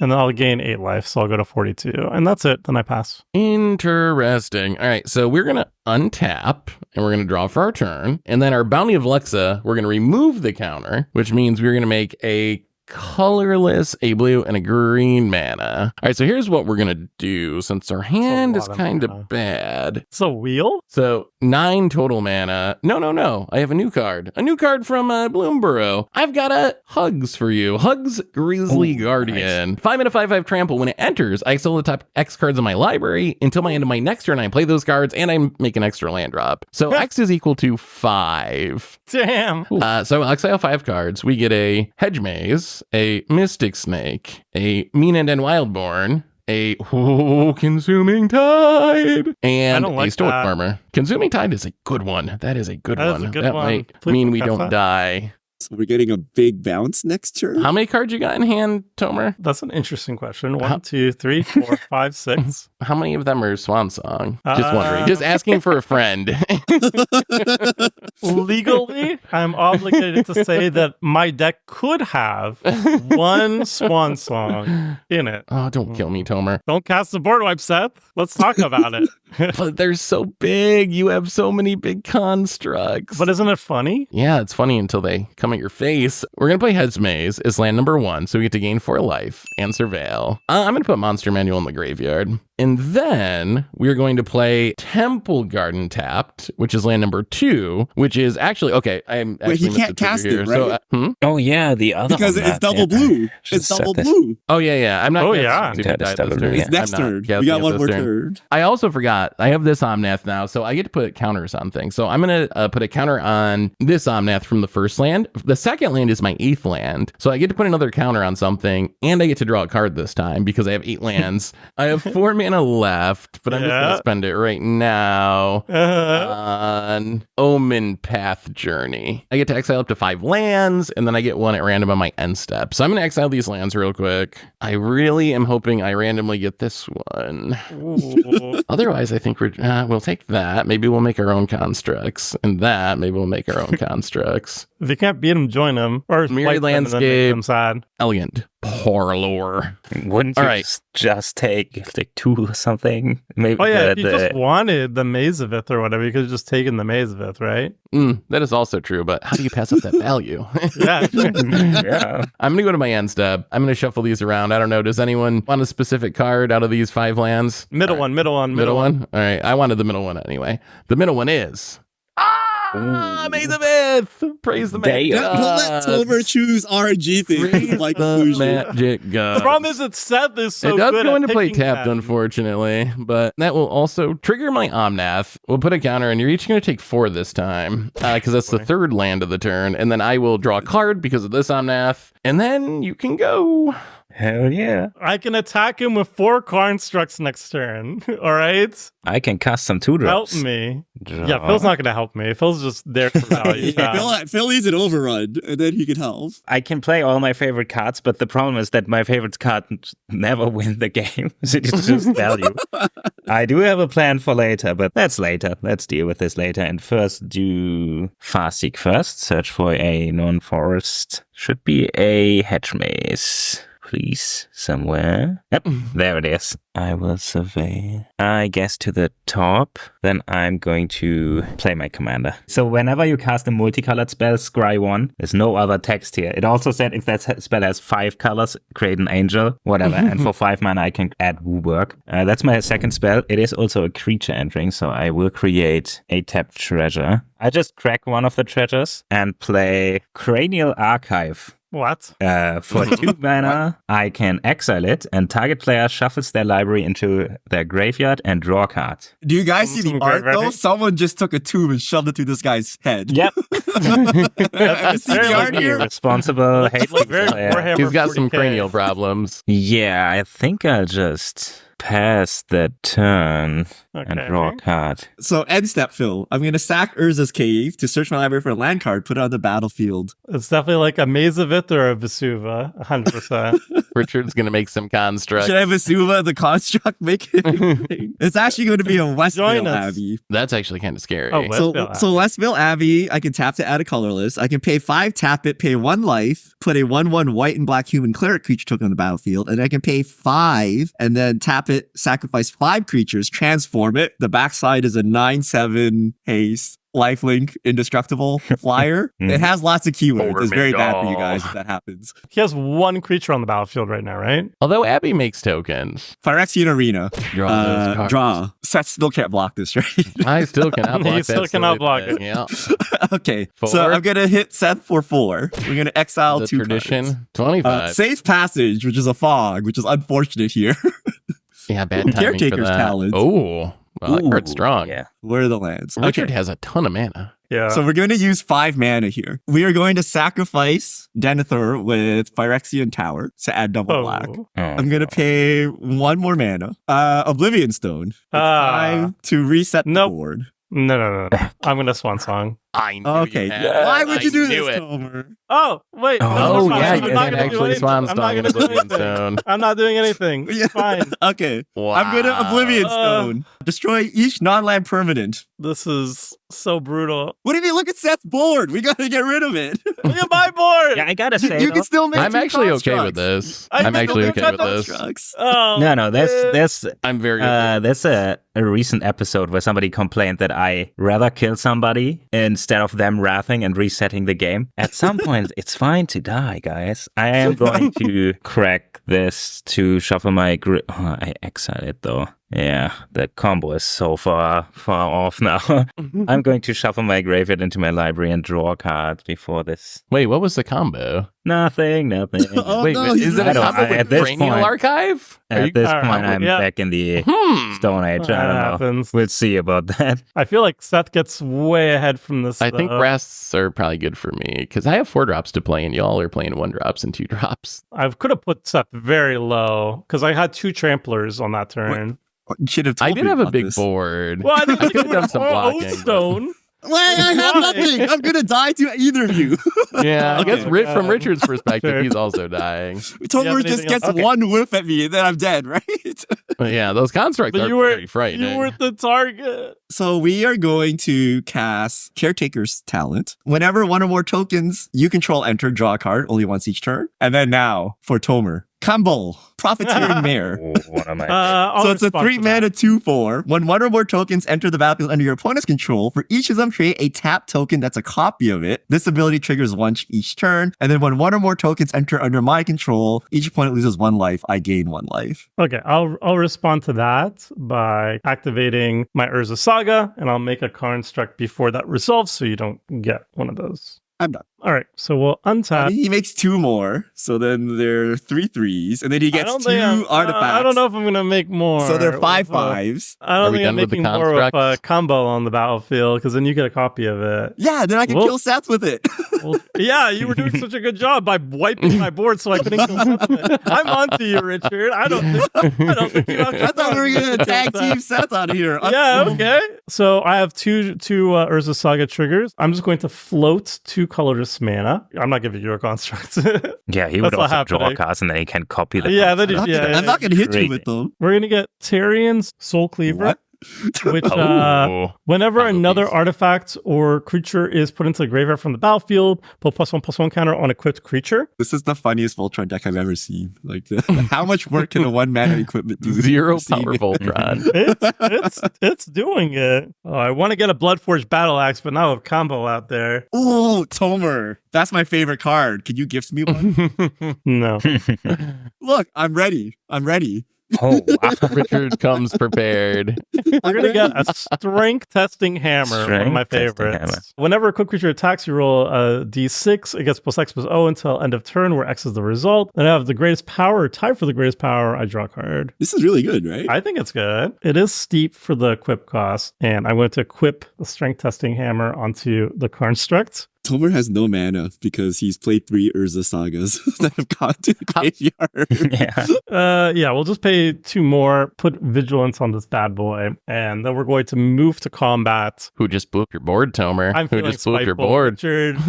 and then I'll gain 8 life, so I'll go to 42. And that's it. Then I pass. Interesting. All right, so we're gonna untap and we're gonna draw for our turn, and then our Bounty of Lexa, we're gonna remove the counter, which means we're gonna make a colorless, a blue, and a green mana. All right, so here's what we're gonna do since our hand is lot of kind mana. of bad. It's a wheel? So 9 total mana. No. I have a new card. A new card from Bloomborough. I've got a Hugs for you. Hugs Grizzly Guardian. 5 mana, 5/5 trample. When it enters, I exile the top X cards in my library until my end of my next turn. I play those cards and I make an extra land drop. So X is equal to 5. Damn. So I'll exile 5 cards. We get a Hedge Maze, a Mystic Snake, a Mean End and Wildborn, a Consuming Tide, and don't like a Stoic that. Farmer. Consuming Tide is a good one. That is a good That one. is a good that one. might Please mean don't we cast don't that. die. So we're getting a big bounce next turn? How many cards you got in hand, Tomer? That's an interesting question. How- 1, 2, 3, 4, 5, 6. How many of them are Swan Song? Just Uh, wondering. Just asking for a friend. Legally, I'm obligated to say that my deck could have 1 Swan Song in it. Oh, don't kill me, Tomer. Don't cast the board wipe, Seth. Let's talk about it. But they're so big. You have so many big constructs. But isn't it funny? Yeah, it's funny until they come at your face. We're going to play Hedge Maze as land number 1, so we get to gain 4 life and surveil. I'm going to put Monster Manual in the graveyard. And then we're going to play Temple Garden tapped, which is land number 2, which is actually, okay, I'm Wait, he actually can't cast it, So, right? Oh yeah, the other Because one it's that- double yeah. blue. Should It's set double this- blue. Oh, yeah. I'm not. Oh, casting yeah. if it That is died this double turn. blue, It's yeah. next I'm not turn. We casting got it one this more turn. turn. I also forgot. I have this Omnath now, so I get to put counters on things. So I'm going to put a counter on this Omnath from the first land The second land is my 8th land. So I get to put another counter on something, and I get to draw a card this time because I have 8 lands. I have 4 mana left, but I'm just going to spend it right now on Omen Path Journey. I get to exile up to 5 lands, and then I get 1 at random on my end step. So I'm going to exile these lands real quick. I really am hoping I randomly get this one. Otherwise, I think we'll take that. Maybe we'll make our own constructs. And that, maybe we'll make our own constructs. If you can't beat them, join them. Or Myriad Landscape, Elegant Parlor. Wouldn't you just take like 2 or something? Maybe if you just wanted the Mazavith or whatever, you could have just taken the Mazavith, right? That is also true, but how do you pass up that value? Yeah. I'm going to go to my end step. I'm going to shuffle these around. I don't know. Does anyone want a specific card out of these 5 lands? Middle one. All right. I wanted the middle one anyway. The middle one is... Mazavith! Praise the magic Don't let Tomer choose RNG things like the magic god. The problem is that Seth is so good. It does good go at into play picking tapped, them. unfortunately, but that will also trigger my Omnath. We'll put a counter, and you're each going to take 4 this time, because that's the 3rd land of the turn, and then I will draw a card because of this Omnath, and then you can go. Hell yeah. I can attack him with 4 constructs next turn. All right? I can cast some 2-drops. Help me. Draw. Yeah, Phil's not going to help me. Phil's just there for value. Phil needs an overrun, and then he can help. I can play all my favorite cards, but the problem is that my favorite cards never win the game. So it's just value. I do have a plan for later, but that's later. Let's deal with this later. And first, do Farseek first. Search for a non-forest. Should be a hedge maze. Please, somewhere. Yep, there it is. I will survey, I guess, to the top. Then I'm going to play my commander. So whenever you cast a multicolored spell, scry 1. There's no other text here. It also said if that spell has 5 colors, create an angel, whatever. And for 5 mana, I can add woo work. That's my second spell. It is also a creature entering, so I will create a tapped treasure. I just crack one of the treasures and play Cranial Archive. What? For 2 mana, I can exile it, and target player shuffles their library into their graveyard and draw a card. Do you guys see the Some art great though? writing. Someone just took a tube and shoved it through this guy's head. Yep. You see the art here? Responsible, hateful Very player. Warhammer He's got some 40K. cranial problems. Yeah, I think I'll just pass the turn and Okay. draw a card. So end step, Phil. I'm gonna sack Urza's Cave to search my library for a land card, put it on the battlefield. It's definitely like a Mazavith or a Vesuva, 100%. Richard's going to make some constructs. Should I have Vesuva the construct make it? It's actually going to be a Westvale Join us. Abbey. That's actually kind of scary. Oh, So Westvale Westvale Abbey, I can tap to add a colorless. I can pay 5, tap it, pay 1 life, put a 1/1 white and black human cleric creature token on the battlefield, and I can pay 5 and then tap it, sacrifice 5 creatures, transform it. The backside is a 9/7 haste. Lifelink, indestructible flyer. It has lots of keywords. It's very bad for you guys if that happens. He has 1 creature on the battlefield right now, right? Although Abby makes tokens. Phyrexian Arena. Draw those cards. Draw. Seth still can't block this, right? I still cannot block He still that cannot silly block thing. it. Yeah. Okay. 4. So I'm going to hit Seth for 4. We're going to exile The 2 tradition. cards. 25. Safe Passage, which is a fog, which is unfortunate here. Yeah, bad timing Caretaker's for that. Talent. Oh, well, that card's strong. Yeah. Where are the lands? Richard Okay. has a ton of mana. Yeah. So we're going to use 5 mana here. We are going to sacrifice Denethor with Phyrexian Tower to add double black. Oh. I'm going to pay 1 more mana. Oblivion Stone. It's time to reset the Nope. board. No. I'm going to Swan Song. I knew Okay. you had Why it. would you I do knew this, it. Tomer? Oh, wait. Oh, no, yeah, I'm you not can gonna do actually anything. Swan I'm not Song in gonna do Oblivion anything. Stone. I'm not doing anything. Yeah. It's fine. Okay. Wow. I'm going to Oblivion Stone. Destroy each non-land permanent. This is so brutal. What did you look at Seth's board? We got to get rid of it. Look at my board. Yeah, I gotta say, You though, can still make I'm 2 actually okay with constructs. this. I I'm can actually still okay make with this. Constructs. Oh, no, there's I'm very there's a recent episode where somebody complained that I rather kill somebody instead of them wrathing and resetting the game. At some point, it's fine to die, guys. I am going to crack this to shuffle my I exile it though. Yeah, the combo is so far off now. I'm going to shuffle my graveyard into my library and draw a card before this. Wait, what was the combo? Nothing. Oh, Wait, no, is it I a don't- combo at with this Cranial point- Archive? At this All right, point, I'm yeah. back in the Stone Age. I That don't know. happens. We'll see about that. I feel like Seth gets way ahead from this. I think though. brass are probably good for me because I have 4 drops to play and y'all are playing 1 drops and 2 drops. I could have put Seth very low because I had 2 tramplers on that turn. You should have told I did me have a about big this. board. Well, I didn't I think you could have would done some have blocking. Stone. Wait, I have Why? nothing. I'm gonna die to either of you. Yeah, I guess Okay. From Richard's perspective, Sure. he's also dying. Tomer have just anything gets else? Okay. one whiff at me, and then I'm dead, right? But yeah, those constructs But are you were very frightening. you were the target. So we are going to cast Caretaker's Talent. Whenever one or more tokens you control enter, draw a card, only once each turn. And then now, for Tomer, Campbell, Profiteering Mare. Oh, what am I? I'll So it's a respond 3 to that. mana 2/4. When one or more tokens enter the battlefield under your opponent's control, for each of them create a tap token that's a copy of it. This ability triggers once each turn. And then when one or more tokens enter under my control, each opponent loses 1 life. I gain 1 life. Okay, I'll respond to that by activating my Urza Saga, and I'll make a construct before that resolves, so you don't get one of those. I'm done. All right, so we'll untap. He makes 2 more. So then there are 3 3s. And then he I gets don't 2 think I'm- artifacts. I don't know if I'm gonna make more. So they're 5 with, 5s. I Are don't we think I'm done with the making more with a constructs? combo on the battlefield because then you get a copy of it. Yeah, then I can Well- kill Seth with it. Well, yeah, you were doing such a good job by wiping my board so I couldn't kill Seth with it. I'm onto you, Richard. I don't think you actually I thought we were going to tag team Seth out of here. Yeah, okay. So I have two Urza Saga triggers. I'm just going to float 2 colorless mana. I'm not giving you a construct. Yeah, he That's would what also draw happened. cards and then he can copy the Yeah, cards. that is- yeah, I'm not going to hit you Crazy. with them. We're gonna get Tyrion's Soul Cleaver. What? Which Oh. whenever Combo another piece. artifact or creature is put into the graveyard from the battlefield, put +1/+1 counter on equipped creature. This is the funniest Voltron deck I've ever seen. Like, how much work can a 1 mana equipment do? 0 See power me. Voltron. It's doing it. Oh, I want to get a Bloodforged Battle Axe, but now a combo out there. Oh, Tomer. That's my favorite card. Can you gift me one? No. Look, I'm ready. I'm ready. Oh, wow. Richard comes prepared. We're gonna get a strength testing hammer, one of my Strength testing favorites. hammer. Whenever a quick creature attacks, you roll a d6. It gets +X+0 until end of turn, where X is the result. Then I have the greatest power, or tied for the greatest power. I draw a card. This is really good, right? I think it's good. It is steep for the equip cost, and I'm going to equip the strength testing hammer onto the construct. Tomer has no mana because he's played 3 Urza Sagas that have gone to the graveyard. Yeah. Yeah, we'll just pay 2 more, put vigilance on this bad boy, and then we're going to move to combat. Who just blew up your board, Tomer? I'm Who feeling just blew up your spiteful. board?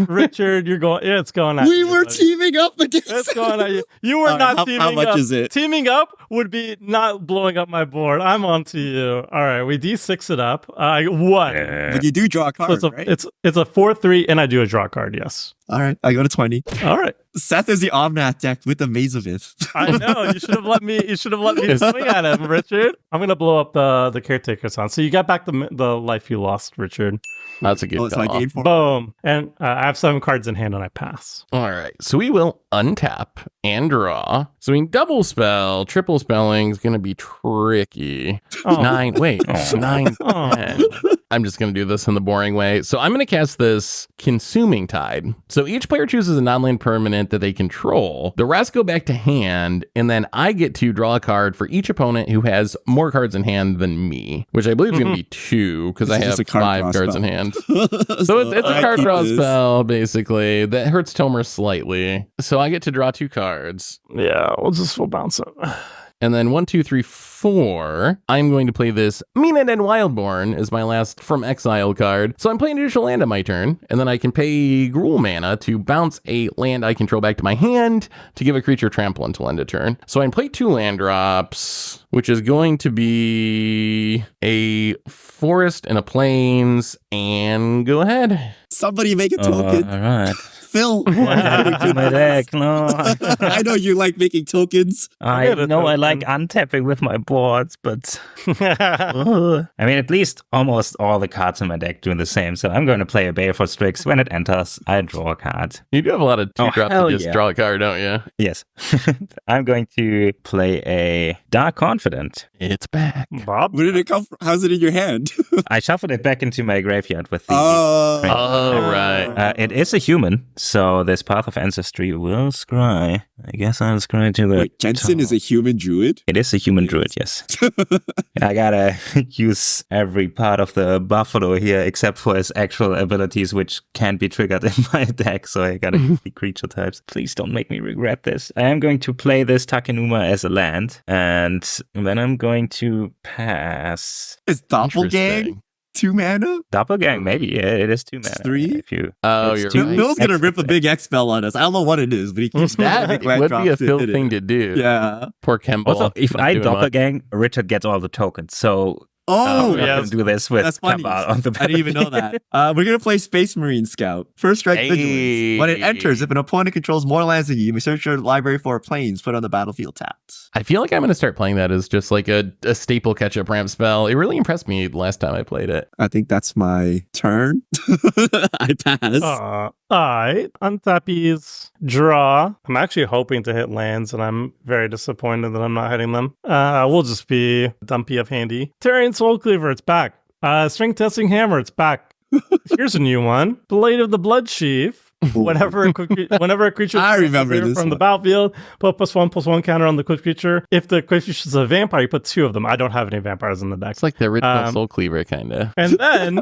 Richard, you're going. Yeah, it's going at We you, were buddy. teaming up against It's going at you. You were All right, not how teaming much up. is it? Teaming up would be not blowing up my board. I'm on to you. All right, we d6 it up. What? Yeah. But you do draw a card, So right? it's a 4/3, and I do a draw card. Yes. All right, I go to 20. All right. Seth is the Omnath deck with the Mazovith. I know. You should have let me. You should have let me swing at him, Richard. I'm gonna blow up the caretaker sound. So you got back the life you lost, Richard. That's a good Oh, so I call. gained 4. Boom. And I have 7 cards in hand, and I pass. All right, so we will untap and draw. So we can double spell, triple spelling is going to be tricky. Oh. 9, wait, Oh. 9, Oh. 10. I'm just going to do this in the boring way. So I'm going to cast this Consuming Tide. So each player chooses a non-land permanent that they control. The rest go back to hand, and then I get to draw a card for each opponent who has more cards in hand than me, which I believe is going to be 2 because I This is have just a card 5 draw cards spell. in hand. So it's a card draw spell, basically, that hurts Tomer slightly. So I get to draw 2 cards. Yeah, we'll bounce it. And then 1, 2, 3, 4. I'm going to play this Meanit and Wildborn as my last From Exile card. So I'm playing additional land on my turn, and then I can pay Gruul mana to bounce a land I control back to my hand to give a creature trample until end of turn. So I can play 2 land drops, which is going to be a forest and a plains, and go ahead. Somebody make a token. All right. Phil. My deck, no. I know you like making tokens. I Yeah, know I that's like untapping with my boards, but I mean, at least almost all the cards in my deck do the same. So I'm going to play a Baleful Strix. When it enters, I draw a card. You do have a lot of 2 Oh, drops hell to just yeah. draw a card, don't you? Yes. I'm going to play a Dark Confident. It's back. Bob? Where did it come from? How's it in your hand? I shuffled it back into my graveyard with the. Oh. Oh, right. right. It is a human, so this path of ancestry will scry. I guess I'll scry to the. Wait, Jensen is a human druid? It is a human druid, yes. I gotta use every part of the buffalo here, except for his actual abilities, which can be triggered in my deck, so I gotta use the creature types. Please don't make me regret this. I am going to play this Takenuma as a land, and then I'm going to pass. Is Doppelgang Interesting. 2 mana? Doppelgang, maybe. Yeah, it is 2 mana. 3? If you, Oh, it's you're two right. Phil's gonna rip a big X spell on us. I don't know what it is, but he keeps That big land would drops be a to Phil hit it. thing to do. Yeah. Poor Kemble. Also, if I Doing much. Doppelgang, Richard gets all the tokens, so Oh, I'm not yes. going to do this with That's funny. Kemba on the I didn't even know that. We're going to play Space Marine Scout. First strike vigilance. When it enters, if an opponent controls more lands than you may search your library for planes put on the battlefield tapped. I feel like I'm going to start playing that as just like a staple catch-up ramp spell. It really impressed me last time I played it. I think that's my turn. I pass. I untappies, draw. I'm actually hoping to hit lands, and I'm very disappointed that I'm not hitting them. We'll just be Dumpy of Handy. Terran Soul Cleaver, it's back. Strength Testing Hammer, it's back. Here's a new one. Blade of the Blood Sheaf. Whenever a creature I remember this from the one. battlefield, put +1/+1 counter on the quick creature. If the quick creature is a vampire, you put 2 of them. I don't have any vampires in the deck. It's like the original Soul Cleaver, kind of. And then,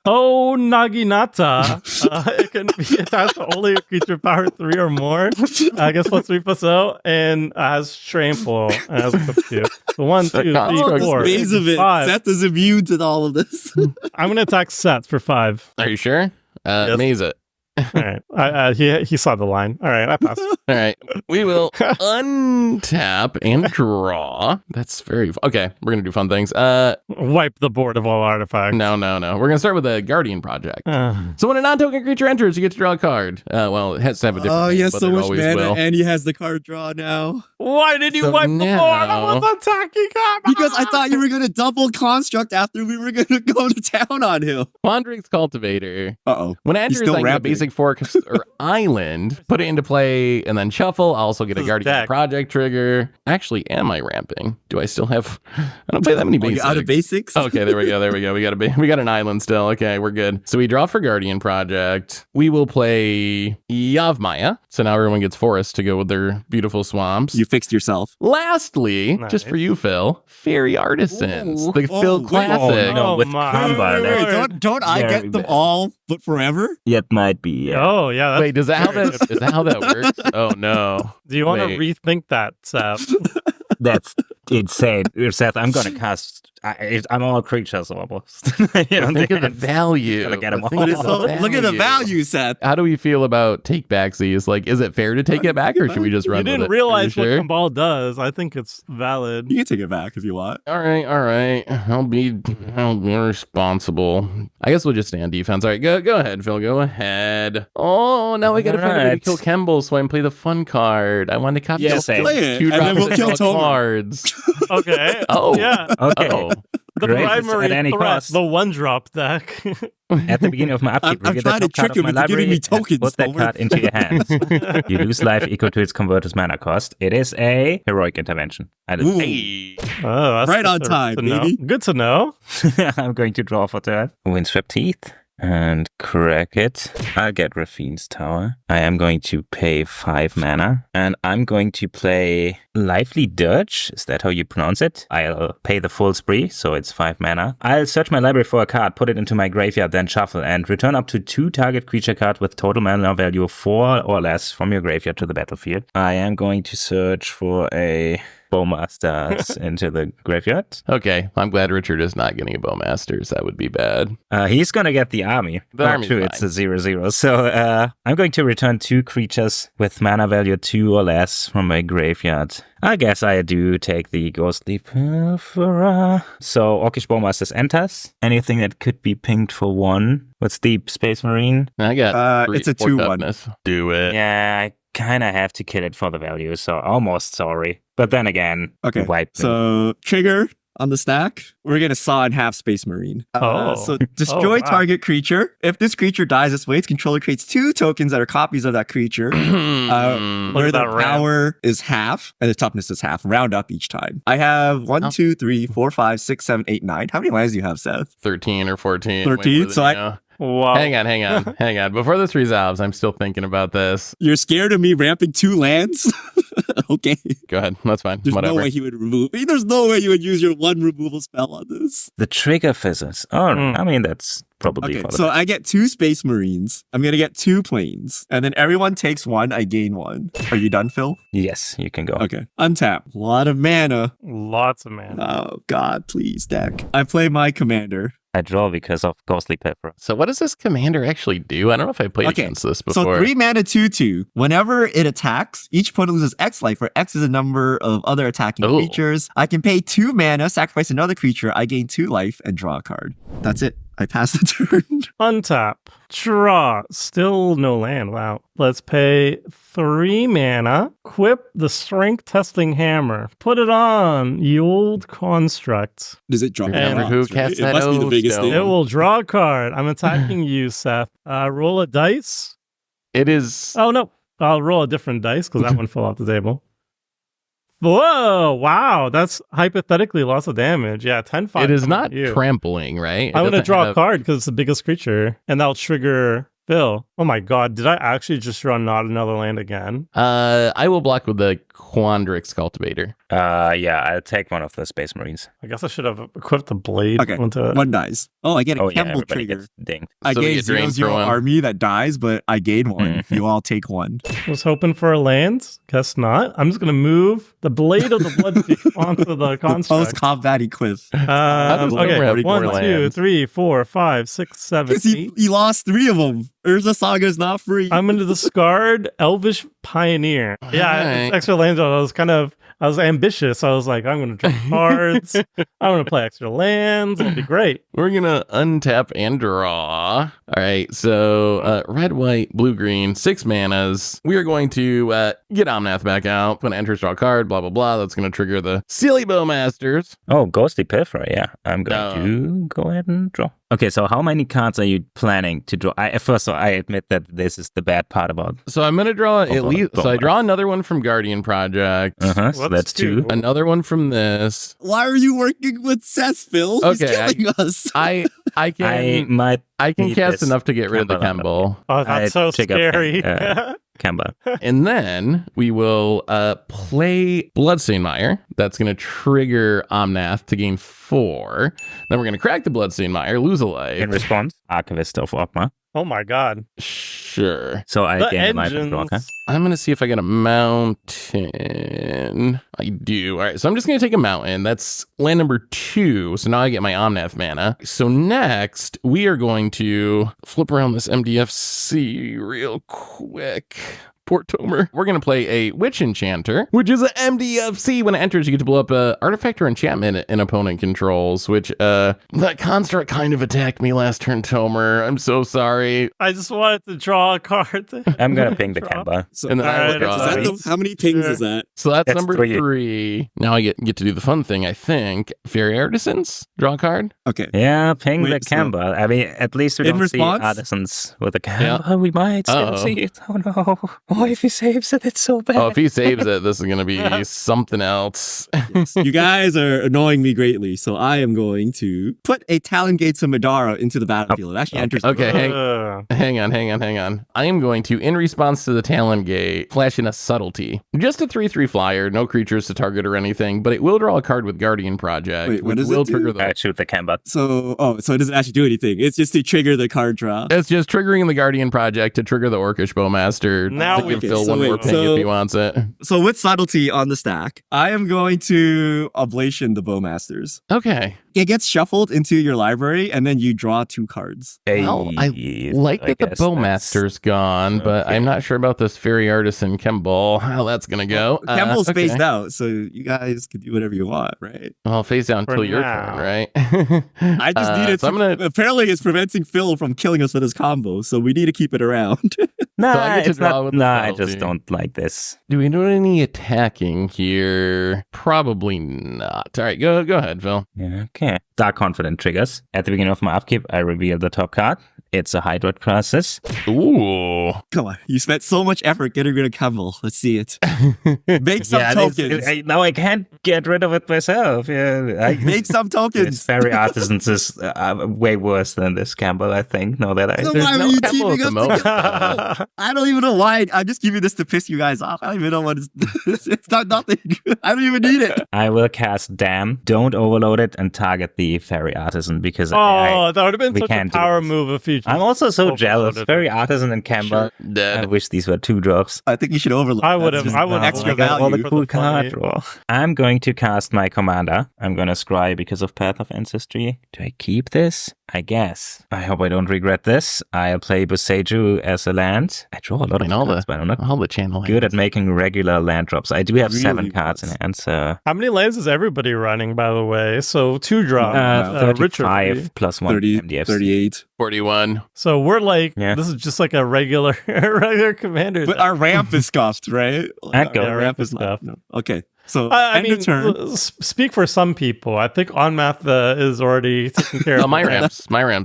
oh Naginata, it can be attached to only a creature power 3 or more. I guess +3/+0, and has Trample and has a quick 2. So 1, 2, 3, Oh, The 4, space of it. 5. Seth is immune to all of this. I'm gonna attack Seth for 5. Are you sure? Yes. Maze it. All right. He saw the line. All right, I pass. All right. We will untap and draw. That's very... Okay, we're going to do fun things. Wipe the board of all artifacts. No. We're going to start with a Guardian Project. Uh, So when a non-token creature enters, you get to draw a card. Well, it has to have a different Oh, name, he has but so it much always mana, will. and he has the card draw now. why did you So wipe the board? I was attacking him. Because I thought you were going to double construct after we were going to go to town on him. Wandring's Cultivator. Uh-oh. When it enters, still I get a ramping. basic forest or island, put it into play, and then shuffle. I'll also get a This is Guardian deck. Project trigger. Actually, am I ramping? Do I still have... I don't play that many Oh, basics. you're out of basics? Okay, there we go. We got an island still. Okay, we're good. So we draw for Guardian Project. We will play Yavmaya. So now everyone gets forest to go with their beautiful swamps. You fixed yourself. Lastly, Nice. just for you, Phil, Fairy Artisans, Ooh. the Oh, Phil wait. Classic. Oh, no, with my combat, Lord. Don't I Very get them bad. all, but forever? It might be. Yeah. Oh, yeah. That's Wait, is that how very that is that how that works? Oh no. Do you want to Wait. rethink that, Seth? That's insane. Seth, I'm going to cast. I'm all creatures almost. You know, Think of the value. Gotta get 'em Think all. But of it's the so, look at the value, Seth. How do we feel about take backsies? Like, is it fair to take it back, or should we just run You didn't with it? realize Are you what sure? Cabal does. I think it's valid. You can take it back if you want. All right. I'll be responsible. I guess we'll just stay on defense. All right, go ahead, Phil. Go ahead. Oh, now we got to find a way to Alright. kill Kemble so I can play the fun card. I want to copy Yeah, the same. Play it, two and then drops we'll of kill draw Tomer. cards. Okay. Oh. Yeah. Okay. Oh. The Great. primary At any threat, cost. the one drop deck. At the beginning of my upkeep, I'm reveal trying the to top card trick him of my into giving library me and tokens, put that Homer. card into your hands. You lose life equal to its converter's mana cost. It is a heroic intervention. I Ooh. Hey. Oh, that's Right on good time, to know. baby. Good to know. I'm going to draw for turn. Windswept Teeth. And crack it. I'll get Rafine's Tower. I am going to pay 5 mana. And I'm going to play Lively Dirge. Is that how you pronounce it? I'll pay the full spree, so it's 5 mana. I'll search my library for a card, put it into my graveyard, then shuffle, and return up to 2 target creature cards with total mana value of 4 or less from your graveyard to the battlefield. I am going to search for a Bowmasters into the graveyard. Okay, I'm glad Richard is not getting a Bowmasters. That would be bad. He's gonna get the army. The army's true, fine. it's a 0/0. So I'm going to return 2 creatures with mana value 2 or less from my graveyard. I guess I do take the Ghostly Pilferer. So Orcish Bowmasters enters. Anything that could be pinged for 1. What's Deep Space Marine? I got It's a 4 2/1. toughness. Do it. Yeah, I kind of have to kill it for the value, so almost sorry. But then again, Okay. wipe me. So trigger on the stack. We're gonna saw in half Space Marine. So destroy wow. target creature. If this creature dies this way, its controller creates 2 tokens that are copies of that creature. Where at the that ramp. power is half and the toughness is half. Round up each time. I have 1, 2, 3, 4, 5, 6, 7, 8, 9. How many lands do you have, Seth? 13 or 14. 13, Way so more I- than you know. Wow. Hang on. Before this resolves, I'm still thinking about this. You're scared of me ramping 2 lands? Okay. Go ahead. That's fine. There's Whatever. no way he would remove. There's no way you would use your 1 removal spell on this. The trigger fizzes. Oh, I mean, that's probably Okay, for the so best. I get 2 Space Marines. I'm gonna get 2 planes, and then everyone takes 1. I gain 1. Are you done, Phil? Yes, you can go. Okay. Untap. A lot of mana. Lots of mana. Oh God, please, deck. I play my commander. I draw because of Ghostly Pepper. So what does this commander actually do? I don't know if I played Okay, against this So before. 3 mana 2/2. Whenever it attacks, each opponent loses X life, where X is a number of other attacking Oh. creatures. I can pay 2 mana, sacrifice another creature. I gain 2 life and draw a card. That's it. I pass the turn. Untap. Draw. Still no land. Wow. Let's pay 3 mana. Equip the strength testing hammer. Put it on. You old construct. Does it drop? Remember cards, who right? cast It that must be the biggest stone. thing. It will draw a card. I'm attacking you, Seth. Roll a dice. It is. Oh, no. I'll roll a different dice because that one fell off the table. Whoa. Wow. That's hypothetically lots of damage. Yeah, 10-5. It is coming not at you. trampling, right? It I'm going to doesn't draw a have- card because it's the biggest creature, and that'll trigger Phil. Oh my god, did I actually just draw not another land again? I will block with the Quandrix Cultivator. Yeah, I'll take one of the Space Marines. I guess I should have equipped the blade Okay, onto it. 1 dies. Oh, I get a Oh, yeah, Kemble everybody trigger. gets dinged. I So we gain get drained 0/0 for 1. army that dies, but I gain 1. Mhm. You all take 1. Was hoping for a land. Guess not. I'm just going to move the blade of the blood onto the construct. Post-combat equip. does Okay, Lumber have 1, four 2, lands? 3, 4, 5, 6, 7, Because 8. he lost 3 of them. Urza Saga's not free. I'm going to discard Elvish Pioneer. Yeah, Alright. it's extra lands. I was ambitious. I was like, I'm going to draw cards. I'm going to play extra lands. It'll be great. We're gonna untap and draw. All right, so red, white, blue, green, 6 manas. We are going to get Omnath back out. When it enters, draw a card. Blah blah blah. That's gonna trigger the Silly Bowmasters. Oh, Ghostly Pilferer, yeah. I'm going to go ahead and draw. Okay, so how many cards are you planning to draw? First of all, I admit that this is the bad part about... So I'm gonna draw at Oh, least. So I Bowmasters. draw another one from Guardian Project. Uh-huh, so What's that's 2. two? Another one from this. Why are you working with Seth, Phil? He's Okay, killing us. I I can might can need cast this enough to get rid of the Kemba. Kemble. Oh, that's so pick up scary. Kemba. And then we will play Bloodstainmire. That's going to trigger Omnath to gain 4. Then we're going to crack the Bloodstainmire, lose a In life. response, Archivist of Ogma. Oh my god. Sure. So I The gain a life and draw, okay? engines. I'm going to see if I get a mountain. I do. All right. So I'm just going to take a mountain. That's land number 2. So now I get my Omnath mana. So next, we are going to flip around this MDFC real quick. Poor Tomer. We're going to play a Witch Enchanter, which is an MDFC. When it enters, you get to blow up a artifact or enchantment an opponent controls, which that construct kind of attacked me last turn, Tomer. I'm so sorry. I just wanted to draw a card. I'm going to ping the Draw. Kemba. So, And then I will Alright, draw. is that Alright. how many pings Sure. is that? So that's That's number 3. 3. Now I get to do the fun thing, I think. Fairy Artisans? Draw a card? Okay. Yeah, ping Wait, the so- Kemba. I mean, at least we In don't response? see artisans with a Yeah. Kemba. We might still Uh-oh. see it. Oh no. Oh, if he saves it, it's so bad. Oh, if he saves it, this is going to be something else. Yes. You guys are annoying me greatly, so I am going to put a Talon Gates of Madara into the battlefield. It actually enters. the Okay, board. hang on. I am going to, in response to the Talon Gate, flash in a Subtlety. Just a 3/3 flyer, no creatures to target or anything, but it will draw a card with Guardian Project, Wait, what which does it will do? trigger I the... shoot the Kemba. So it doesn't actually do anything. It's just to trigger the card draw. It's just triggering the Guardian Project to trigger the Orcish Bowmaster Now to we give can- Phil so one more wait, ping so- if he wants it. So with subtlety on the stack, I am going to Ablation the Bowmasters. Okay. It gets shuffled into your library, and then you draw 2 cards. Well, I like that the guess Bowmaster's gone, but Okay. I'm not sure about this Fairy Artisan Kemble, how that's going to go. Kemble's okay. spaced out, so you guys can do whatever you want, right? Well, face down For until your now. turn, right? I just needed so to. I'm gonna, Apparently, it's preventing Phil from killing us with his combo, so we need to keep it around. Nah, So I get to it's draw not. with the Nah, I penalty. just don't like this. do we do any attacking here? Probably not. All right, go ahead, Phil. Yeah, okay. Dark Confident triggers. At the beginning of my upkeep, I reveal the top card. It's a Hydroid Crisis. Ooh. Come on. You spent so much effort getting rid of Campbell. Let's see it. Make some tokens. Now I can't get rid of it myself. Yeah, Make some tokens. Fairy Artisans is way worse than this Campbell, I think. No, that I... So There's why no are you Campbell at teaming the up moment. together? I don't even know why. I'm just giving this to piss you guys off. I don't even know what it's not nothing. I don't even need it. I will cast Damn. Don't overload it and target the Fairy Artisan because that would have been we such a can't do power this. move if you. I'm also so overloaded jealous. it. Fairy Artisan and Campbell. Sure, dead. I wish these were 2-drops. I think you should overload. I would That's have. just I would have extra I got all the value. cool card draw. I'm going to cast my commander. I'm going to scry because of Path of Ancestry. Do I keep this? I guess. I hope I don't regret this. I'll play Boseiju as a land. I draw a lot of cards, but I'm not all the channel good at making regular land drops. I do have Really 7 cards in good. hand, so... How many lands is everybody running, by the way? So 2-drop. 35 Richard. plus 1 30, MDFs. 38. 41. So we're like, Yeah. this is just like a regular commander. But our ramp is scuffed, right? I'd go. Our Ramp is not- scuffed. no. Okay. So I end mean, of turn. speak for some people. I think Onmath is already taking care Oh, of my the ramp's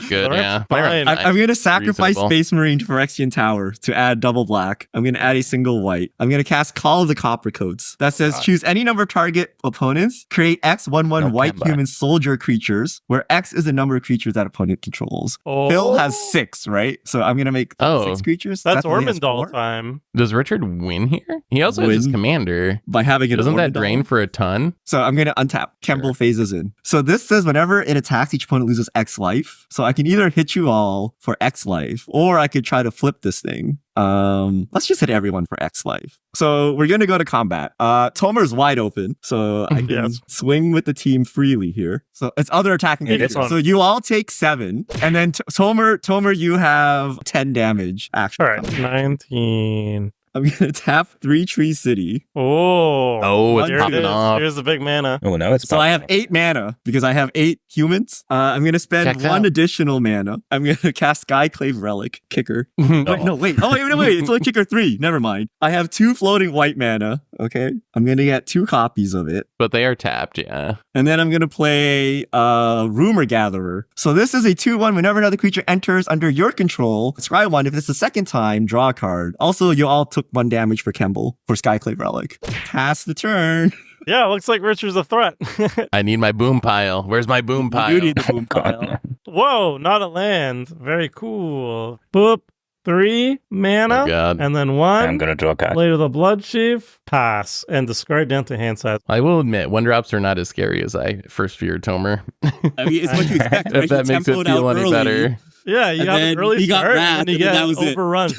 good. The Yeah, ramp's my fine. ramp's I'm going to sacrifice reasonable. Space Marine to Phyrexian Tower to add double black. I'm going to add a single white. I'm going to cast Call of the Copper Coats. That says choose any number of target opponents, create X11 No white combat. human soldier creatures, where X is the number of creatures that opponent controls. Oh. Phil has 6, right? So I'm going to make Oh. 6 creatures. That's Beth only has Ormondal 4. time. Does Richard win here? He also has his Win. commander. By having it Doesn't that Ormondal. drain for a ton? So I'm going to untap. Kemble phases in. So this says whenever it attacks, each opponent loses X life. So I can either hit you all for X life, or I could try to flip this thing. Let's just hit everyone for X life. So we're going to go to combat. Tomer's wide open, so I can Yes. swing with the team freely here. So it's other attacking Yeah, creatures. this one. So you all take 7, and then Tomer, you have 10 damage. Action. All right, 19. I'm going to tap 3 Tree City. Oh, Oh, it's here it popping is. off. Here's the big mana. Oh, no, it's So I have 8 mana because I have 8 humans. I'm going to spend Checks 1 out. additional mana. I'm going to cast Skyclave Relic, kicker. Wait, no, wait. Oh, wait. It's only kicker 3. Never mind. I have 2 floating white mana. Okay. I'm going to get 2 copies of it. But they are tapped, yeah. And then I'm going to play Rumor Gatherer. So this is a 2-1. Whenever another creature enters under your control, scry 1. If it's the second time, draw a card. Also, you all took 1 damage for Kemble for Skyclave Relic. Pass the turn. Yeah, looks like Richard's a threat. I need my boom pile. Where's my boom pile? You need the boom pile. Whoa, not a land. Very cool. Boop. 3 mana. Oh, God. And then I'm 1. going to draw a card. Play with a blood sheaf. Pass. And discard down to hand size. I will admit, 1-drops are not as scary as I first feared Tomer. I mean, it's what you expect. Right? If that He makes it tempoed feel out any early. better. Yeah, you And got an then early he got start wrath, and you and then get that was it. overrun.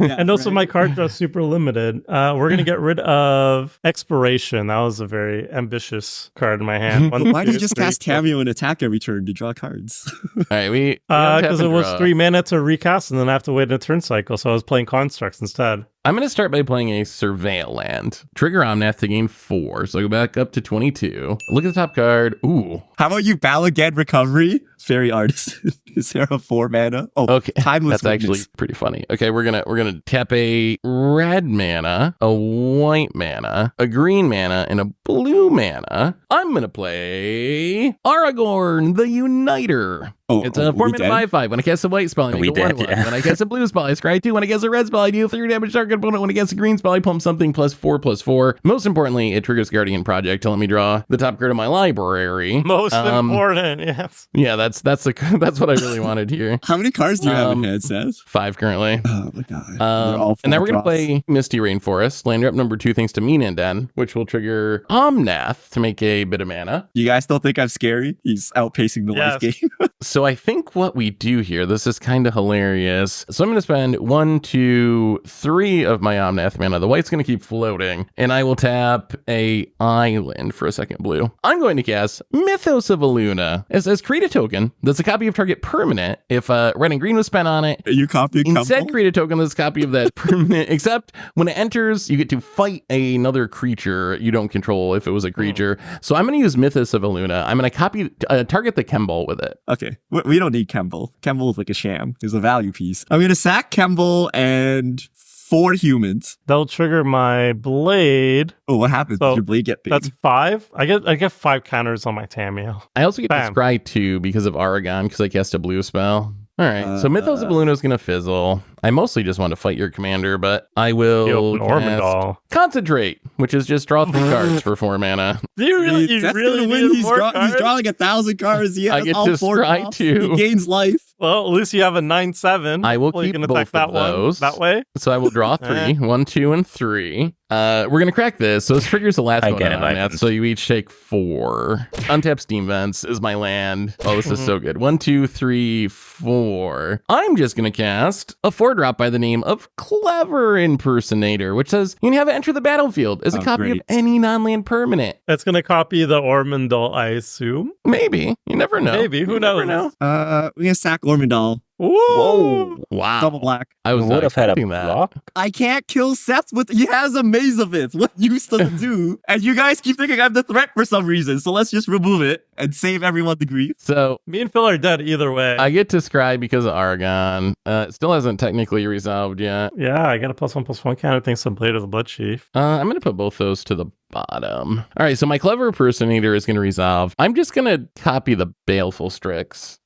Yeah, And also right. my card draw super limited. We're going to get rid of Expiration. That was a very ambitious card in my hand. But why do you just cast Cameo and attack every turn to draw cards? All right, we don't Because tap it and was draw. 3 mana to recast and then I have to wait a turn cycle. So I was playing Constructs instead. I'm going to start by playing a Surveil land. Trigger Omnath to gain 4, so I go back up to 22. Look at the top card. Ooh, How about you Balagad Recovery? Fairy Artist. Is there a 4 mana? Oh, okay. Timeless That's actually Witness. pretty funny. Okay, we're gonna tap a red mana, a white mana, a green mana, and a blue mana. I'm gonna play Aragorn the Uniter. Oh, It's a 4 we mana dead? 5/5. When I cast a white spell, I make We a dead, 1/1. yeah. When I cast a blue spell, I scry 2. When I cast a red spell, I deal 3 damage to target opponent. When I cast a green spell, I pump something +4/+4. Most importantly, it triggers Guardian Project to let me draw the top card of my library. Most important, yes. Yeah, that's what I really wanted here. How many cards do you have in hand, Seth? 5 currently. Oh my god. They're all And then we're 4 going to drops. play Misty Rainforest. Land drop number 2 thanks to Mean Indent, which will trigger Omnath to make a bit of mana. You guys still think I'm scary? He's outpacing the life Yes. game. So I think what we do here, this is kind of hilarious. So I'm going to spend 1, 2, 3 of my Omnath mana. The white's going to keep floating, and I will tap a island for a second blue. I'm going to cast Mythos of Aluna. It says create a token that's a copy of target permanent if red and green was spent on it. Are you copying Instead, Kemble? create a token that's a copy of that permanent, except when it enters, you get to fight another creature you don't control if it was a creature. So I'm going to use Mythos of Aluna. I'm going to copy, target the Kemble with it. Okay, we don't need Kemble. Kemble is like a sham. He's a value piece. I'm going to sack Kemble and 4 humans. That'll trigger my blade. Oh, what happens? So Does your blade get big? That's 5. I get 5 counters on my Tamio. I also get to Bam. scry 2 because of Aragon, because I cast a blue spell. All right, so Mythos of Balloon is going to fizzle. I mostly just want to fight your commander, but I will Ormondal. Concentrate, which is just draw 3 cards for 4 mana. Do you really, That's really gonna win. need He's more cards? drawing 1,000 cards. He I has get all to 4 scry drops. 2. He gains life. Well, at least you have a 9/7. I will Hopefully you keep can attack both that of those. one that way. So I will draw 3. 1, 2, and 3. We're going to crack this. So this triggers the last I one get it, on that. So you each take 4. Untap Steam Vents is my land. Oh, this is so good. 1, 2, 3, 4. I'm just going to cast a 4-drop by the name of Clever Impersonator, which says you can have it enter the battlefield as a copy of any non-land permanent. That's going to copy the Ormondal, I assume. Maybe. You never know. Maybe. Who knows? Know. We're gonna sack Ormondal. Whoa. Wow. Double black. I was would not have had a expecting that. block. I can't kill Seth with. He has a maze of it. What use does it do? And you guys keep thinking I'm the threat for some reason. So let's just remove it and save everyone the grief. So Me and Phil are dead either way. I get to scry because of Aragon. It still hasn't technically resolved yet. Yeah, I got a +1/+1 counter thanks to Blade of the Blood Chief. I'm going to put both those to the bottom. All right, so my Clever Impersonator is going to resolve. I'm just going to copy the Baleful Strix.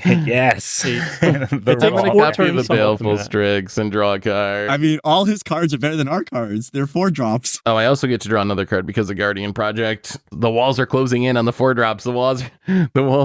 Yes. I'm going to copy turns the some Baleful ultimate. Strix and draw a card. I mean, all his cards are better than our cards. They're 4 drops. Oh, I also get to draw another card because of Guardian Project. The walls are closing in on the 4-drops. The walls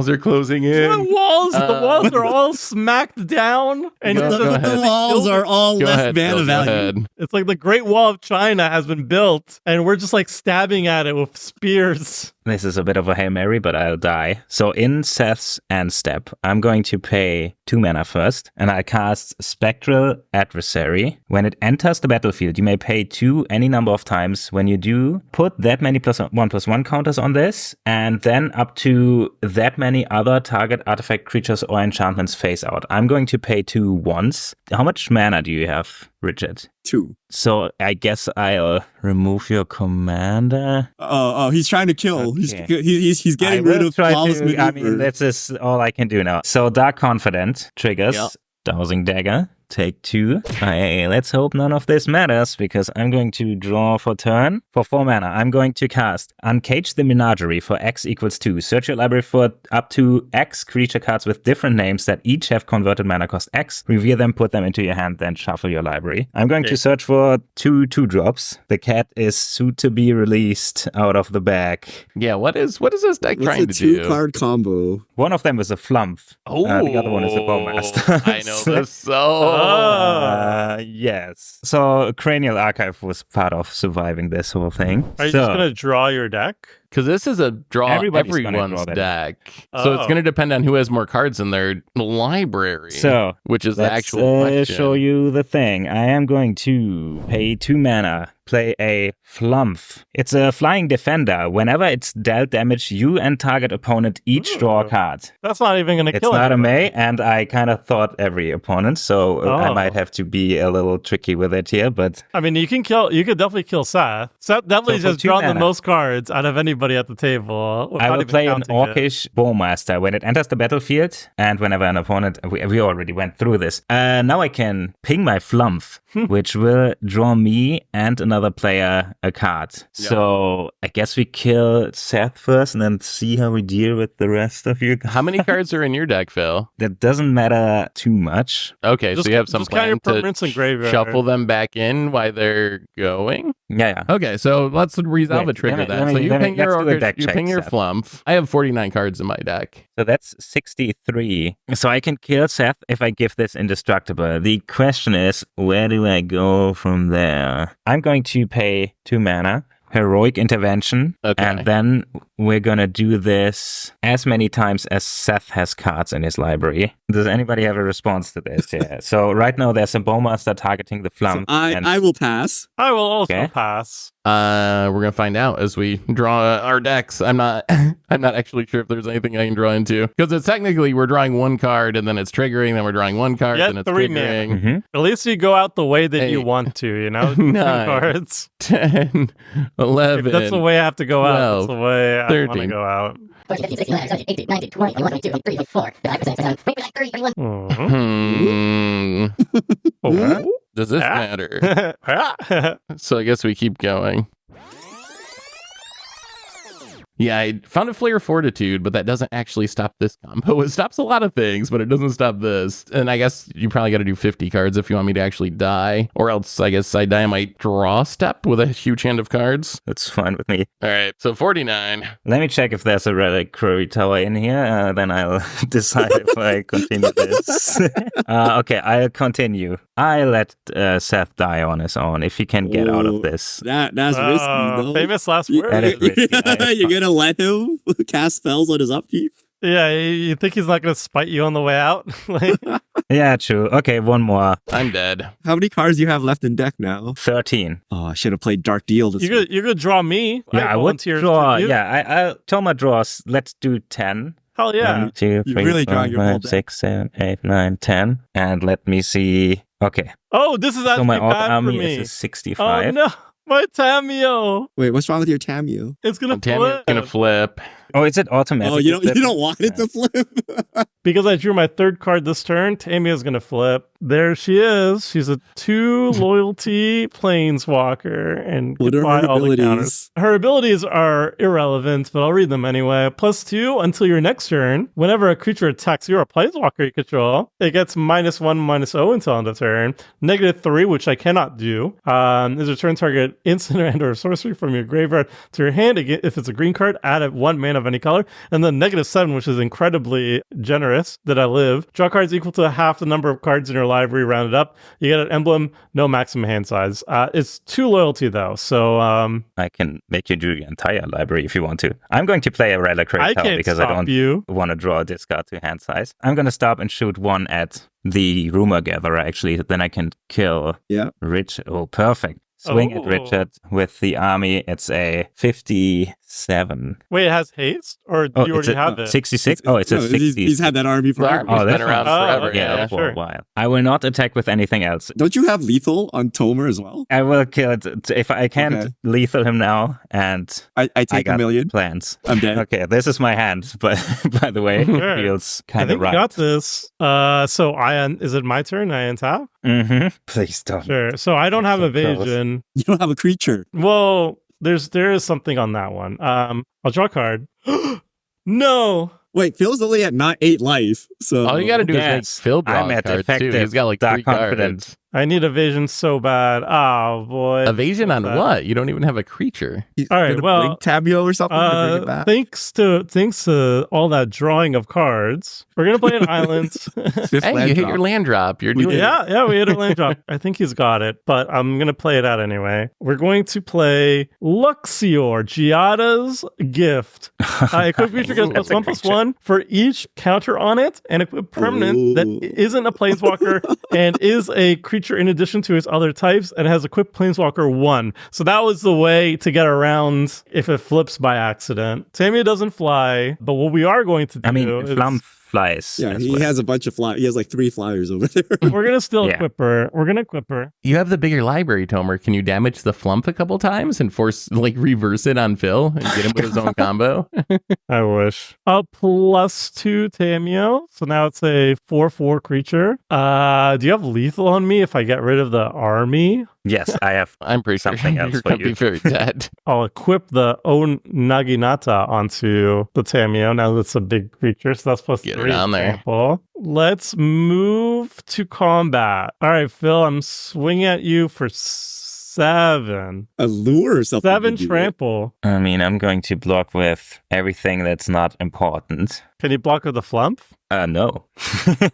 are closing The in. walls are all smacked down, and No, it's, go The ahead. walls are all Go less ahead, mana Phil, go value. ahead. it's like the Great Wall of China has been built, and we're just like stabbing at it with spears. This is a bit of a Hail Mary, but I'll die. So in Seth's end step, I'm going to pay 2 mana first, and I cast Spectral Adversary. When it enters the battlefield, you may pay 2 any number of times. When you do, put that many +1/+1 counters on this, and then up to that many other target artifact, creatures, or enchantments face out. I'm going to pay 2 once. How much mana do you have, Richard? 2. So I guess I'll remove your commander. Oh, he's trying to kill. Okay. He's I getting will rid of try flawless to, maneuver. I mean, that's just all I can do now. So Dark Confident triggers. Yep. Dowsing Dagger. Take 2. Hey, let's hope none of this matters, because I'm going to draw for turn. For 4 mana, I'm going to cast Uncage the Menagerie for X = 2. Search your library for up to X creature cards with different names that each have converted mana cost X. Reveal them, put them into your hand, then shuffle your library. I'm going to search for 2 2-drops. The cat is soon to be released out of the bag. Yeah, what is this deck What's trying a to do? 2-card combo? One of them is a Flump. Oh, the other one is a Bowmaster. I know this so. Yes. So Cranial Archive was part of surviving this whole thing. Are you so, just gonna draw your deck? Because this is a draw Everybody's gonna everyone's draw that deck. So it's Oh. going to depend on who has more cards in their library. So, which is the let's actual question. show you the thing. I am going to pay 2 mana, play a Flump. It's a flying defender. Whenever it's dealt damage, you and target opponent each draw a card. That's not even gonna It's kill not a anybody. May, and I kind of thought every opponent, so I Oh. might have to be a little tricky with it here, but I mean, you could definitely kill Seth. Seth definitely So for just 2 drawn the mana. most cards out of anybody at the table. I without will even play an counting it. Orcish Bowmaster when it enters the battlefield, and whenever an opponent, we already went through this. Now I can ping my Flump, which will draw me and another player a card. So I guess we kill Seth first and then see how we deal with the rest of you. How many cards are in your deck, Phil? That doesn't matter too much. Okay, Just- so you have some just count your plan permanents to in graveyard. shuffle them back in while they're going. Yeah. Okay, so let's resolve a Wait, trigger let me- then. let So me- you let me- ping your let's do a orchid, deck you check, ping your Seth. Flump. I have 49 cards in my deck. So that's 63. So I can kill Seth if I give this indestructible. The question is, where do I go from there? I'm going to pay 2 mana. Heroic Intervention. Okay. And then we're gonna do this as many times as Seth has cards in his library. Does anybody have a response to this? Yeah. So right now there's a Bowmaster targeting the Flump. and I will pass. I will also Okay. pass. We're gonna find out as we draw our decks. I'm not actually sure if there's anything I can draw into, because it's technically we're drawing 1 card and then it's triggering, then we're drawing 1 card, Yeah, then it's 3 mana. triggering. Mhm. At least you go out the way that you Hey. want to, you know? 9, cards. 10, 11. If that's the way I have to go out. 12, That's the way I want to 13. go out. 14, 15, 16, 17, 18, 19, 20, 21, 22, 23, 24, 25, 27, 28, 30, 31. Mhm. Hmm. Oh. Does this matter? So I guess we keep going. Yeah, I found a Flare Fortitude, but that doesn't actually stop this combo. It stops a lot of things, but it doesn't stop this. And I guess you probably got to do 50 cards if you want me to actually die. Or else, I guess I die, I might draw a step with a huge hand of cards. That's fine with me. All right, so 49. Let me check if there's a reliquary tower in here. Then I'll decide if I continue this. Okay, I'll continue. I let Seth die on his own if he can get out of this. That's risky, though. Famous last You- word. That is risky. You're gonna let him cast spells on his upkeep? Yeah, you think he's not going to spite you on the way out? Like, Yeah, true. Okay, one more. I'm dead. How many cards do you have left in deck now? 13. Oh, I should have played Dark Deal this you're week. gonna draw me. Yeah, I would volunteer to draw. you. Yeah, Toma draws. Let's do 10. Hell yeah. 1, 2, You 3, really draw 4, your whole 5, deck. 6, 7, 8, 9, 10. And let me see. Okay. Oh, this is So actually my alt bad for army me. is a 65. Oh no, my Tamio. Wait, what's wrong with your Tamio? It's gonna Tammy's flip. gonna flip. Oh, is it automatic? Oh, you don't want it to flip? Because I drew my third card this turn, Tamio's gonna flip. There she is. She's a 2 loyalty planeswalker, and What are goodbye her all the abilities? counters. Her abilities are irrelevant, but I'll read them anyway. +2 until your next turn. Whenever a creature attacks you or a planeswalker you control, it gets -1, -0 until end of turn. -3, which I cannot do, is return target instant and/or sorcery from your graveyard to your hand. If it's a green card, add 1 mana of any color. And then -7, which is incredibly generous that I live. Draw cards equal to half the number of cards in your library, rounded up. You get an emblem, no maximum hand size. It's 2 loyalty though, so I can make you do the entire library if you want to. I'm going to play a reliquary I tower can't because I stop don't you. want to draw a discard to hand size. I'm going to stop and shoot one at the rumor gatherer, actually. Then I can kill Yeah. Rich. Oh, perfect. Swing at Oh. Richard with the army. It's a 57. Wait, it has haste, or Oh, you it's already have a it? 66? Oh, it's a No, 60. he's had that army The forever. army's Oh, been that's around fine. forever. Okay, Yeah, Yeah. for sure. a while. I will not attack with anything else. Don't you have lethal on Tomer as well? I will kill it if I can't Okay. lethal him now, and I I take got a million. plans. I'm dead. Okay, this is my hand, but by the way, Sure. feels I kind think of we right. got this. So is it my turn? I untap? Mm-hmm. Please don't. Sure. So I don't have So close. evasion. You don't have a creature. Well, there is something on that one. I'll draw a card. No. Wait, Phil's only at not 8 life. So All you gotta do is make Yes, Phil draw I'm a at card too. effective He's got like dark 3 cards. confidence. I need evasion so bad. Oh boy. Evasion on That- what? You don't even have a creature. He's All right, gonna well, bring Tabio or something to bring it back. thanks to all that drawing of cards, we're gonna play an island. Fifth Hey, land you hit drop. your land drop. You're We doing did. it. Yeah, we hit a land drop. I think he's got it, but I'm gonna play it out anyway. We're going to play Luxior, Giada's Gift. Equip creature gets That's a +1/+1 for each counter on it, and equip permanent that Ooh. isn't a planeswalker and is a creature in addition to its other types and has equipped planeswalker 1. So that was the way to get around if it flips by accident. Tamia doesn't fly, but what we are going to do I mean, is Flum flies. Yeah, as he well. has a bunch of flyers. He has like 3 flyers over there. we're gonna still Yeah. equip her. We're gonna equip her. You have the bigger library, Tomer. Can you damage the flump a couple times and reverse it on Phil and get him with his own combo? I wish. A +2 Tamio. So now it's a 4/4 creature. Do you have lethal on me if I get rid of the army? Yes, I have. I'm pretty sure Something else you're for gonna you. be very dead. I'll equip the O Naginata onto the Tamio. Now that's a big creature, so that's +3. Get it on there. example. Let's move to combat. All right, Phil, I'm swinging at you for 7. A lure or something. 7 to do it. trample. I mean, I'm going to block with everything that's not important. Can you block with the flump? No.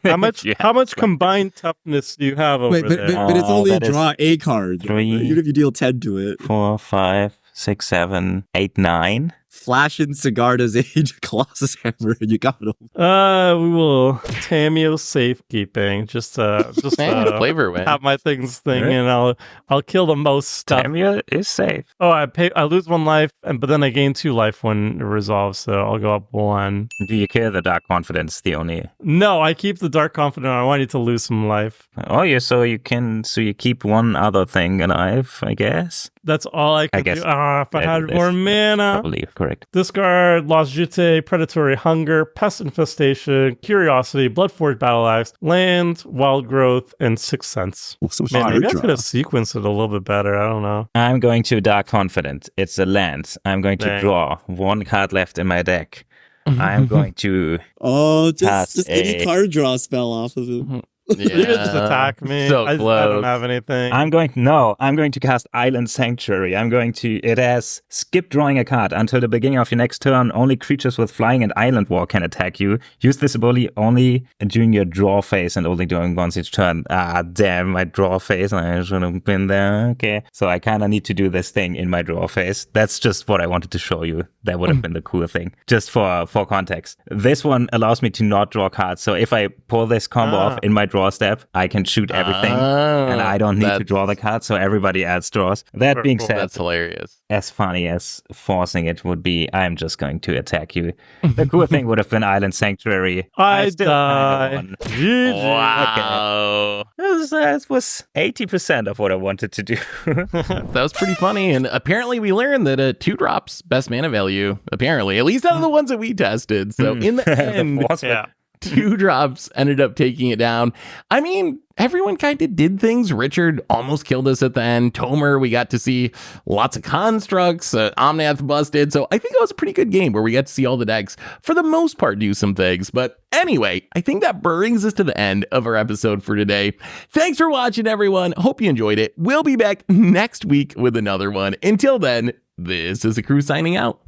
How much Yeah. how much combined toughness do you have over Wait, but, there? but, but it's Oh, only that is draw a card. 3. Even if you deal 10 to it. 4, 5, 6, 7, 8, 9. Flash in Sigarda's Age, Colossus Hammer, and you got him. We will Tamio safekeeping. Just And flavor win. have my things thing, Alright. and I'll kill the most stuff. Tamia is safe. Oh, I lose 1 life, but then I gain 2 life when it resolves, so I'll go up 1. Do you kill the Dark Confidence? The only. No, I keep the Dark Confidant. I want you to lose some life. Oh, yeah. So you keep one other thing alive, I guess. That's all I can guess do. If I that had is more mana. Probably correct. Discard Lost Jute, Predatory Hunger, Pest Infestation, Curiosity, Bloodforged Battle Axe, Land, Wild Growth, and Sixth Sense. So much Man, card maybe I draw. could have sequenced it a little bit better. I don't know. I'm going to Dark Confident. It's a land. I'm going to Dang. draw one card left in my deck. I'm going to Oh, Cast just any a- card draw spell off of it. You could just attack me. So I close. don't have anything. I'm going to cast Island Sanctuary. It has skip drawing a card until the beginning of your next turn. Only creatures with flying and island war can attack you. Use this ability only during your draw phase and only during once each turn. Ah, damn, my draw phase. I should have been there. Okay. So I kind of need to do this thing in my draw phase. That's just what I wanted to show you. That would have been the cool thing. Just for context. This one allows me to not draw cards. So if I pull this combo off in my draw step, I can shoot everything and I don't need to draw the card, so everybody else draws. That being said, That's hilarious. as funny as forcing it would be, I'm just going to attack you. The cool thing would have been Island Sanctuary. I still die. kinda won. GG. Wow. That was 80% of what I wanted to do. That was pretty funny. And apparently we learned that 2 drops best mana value, apparently, at least out of the ones that we tested. So in the end, force Yeah. 2 drops ended up taking it down. I mean, everyone kind of did things. Richard almost killed us at the end. Tomer, we got to see lots of constructs. Omnath busted. So I think it was a pretty good game where we got to see all the decks, for the most part, do some things. But anyway, I think that brings us to the end of our episode for today. Thanks for watching, everyone. Hope you enjoyed it. We'll be back next week with another one. Until then, this is the crew signing out.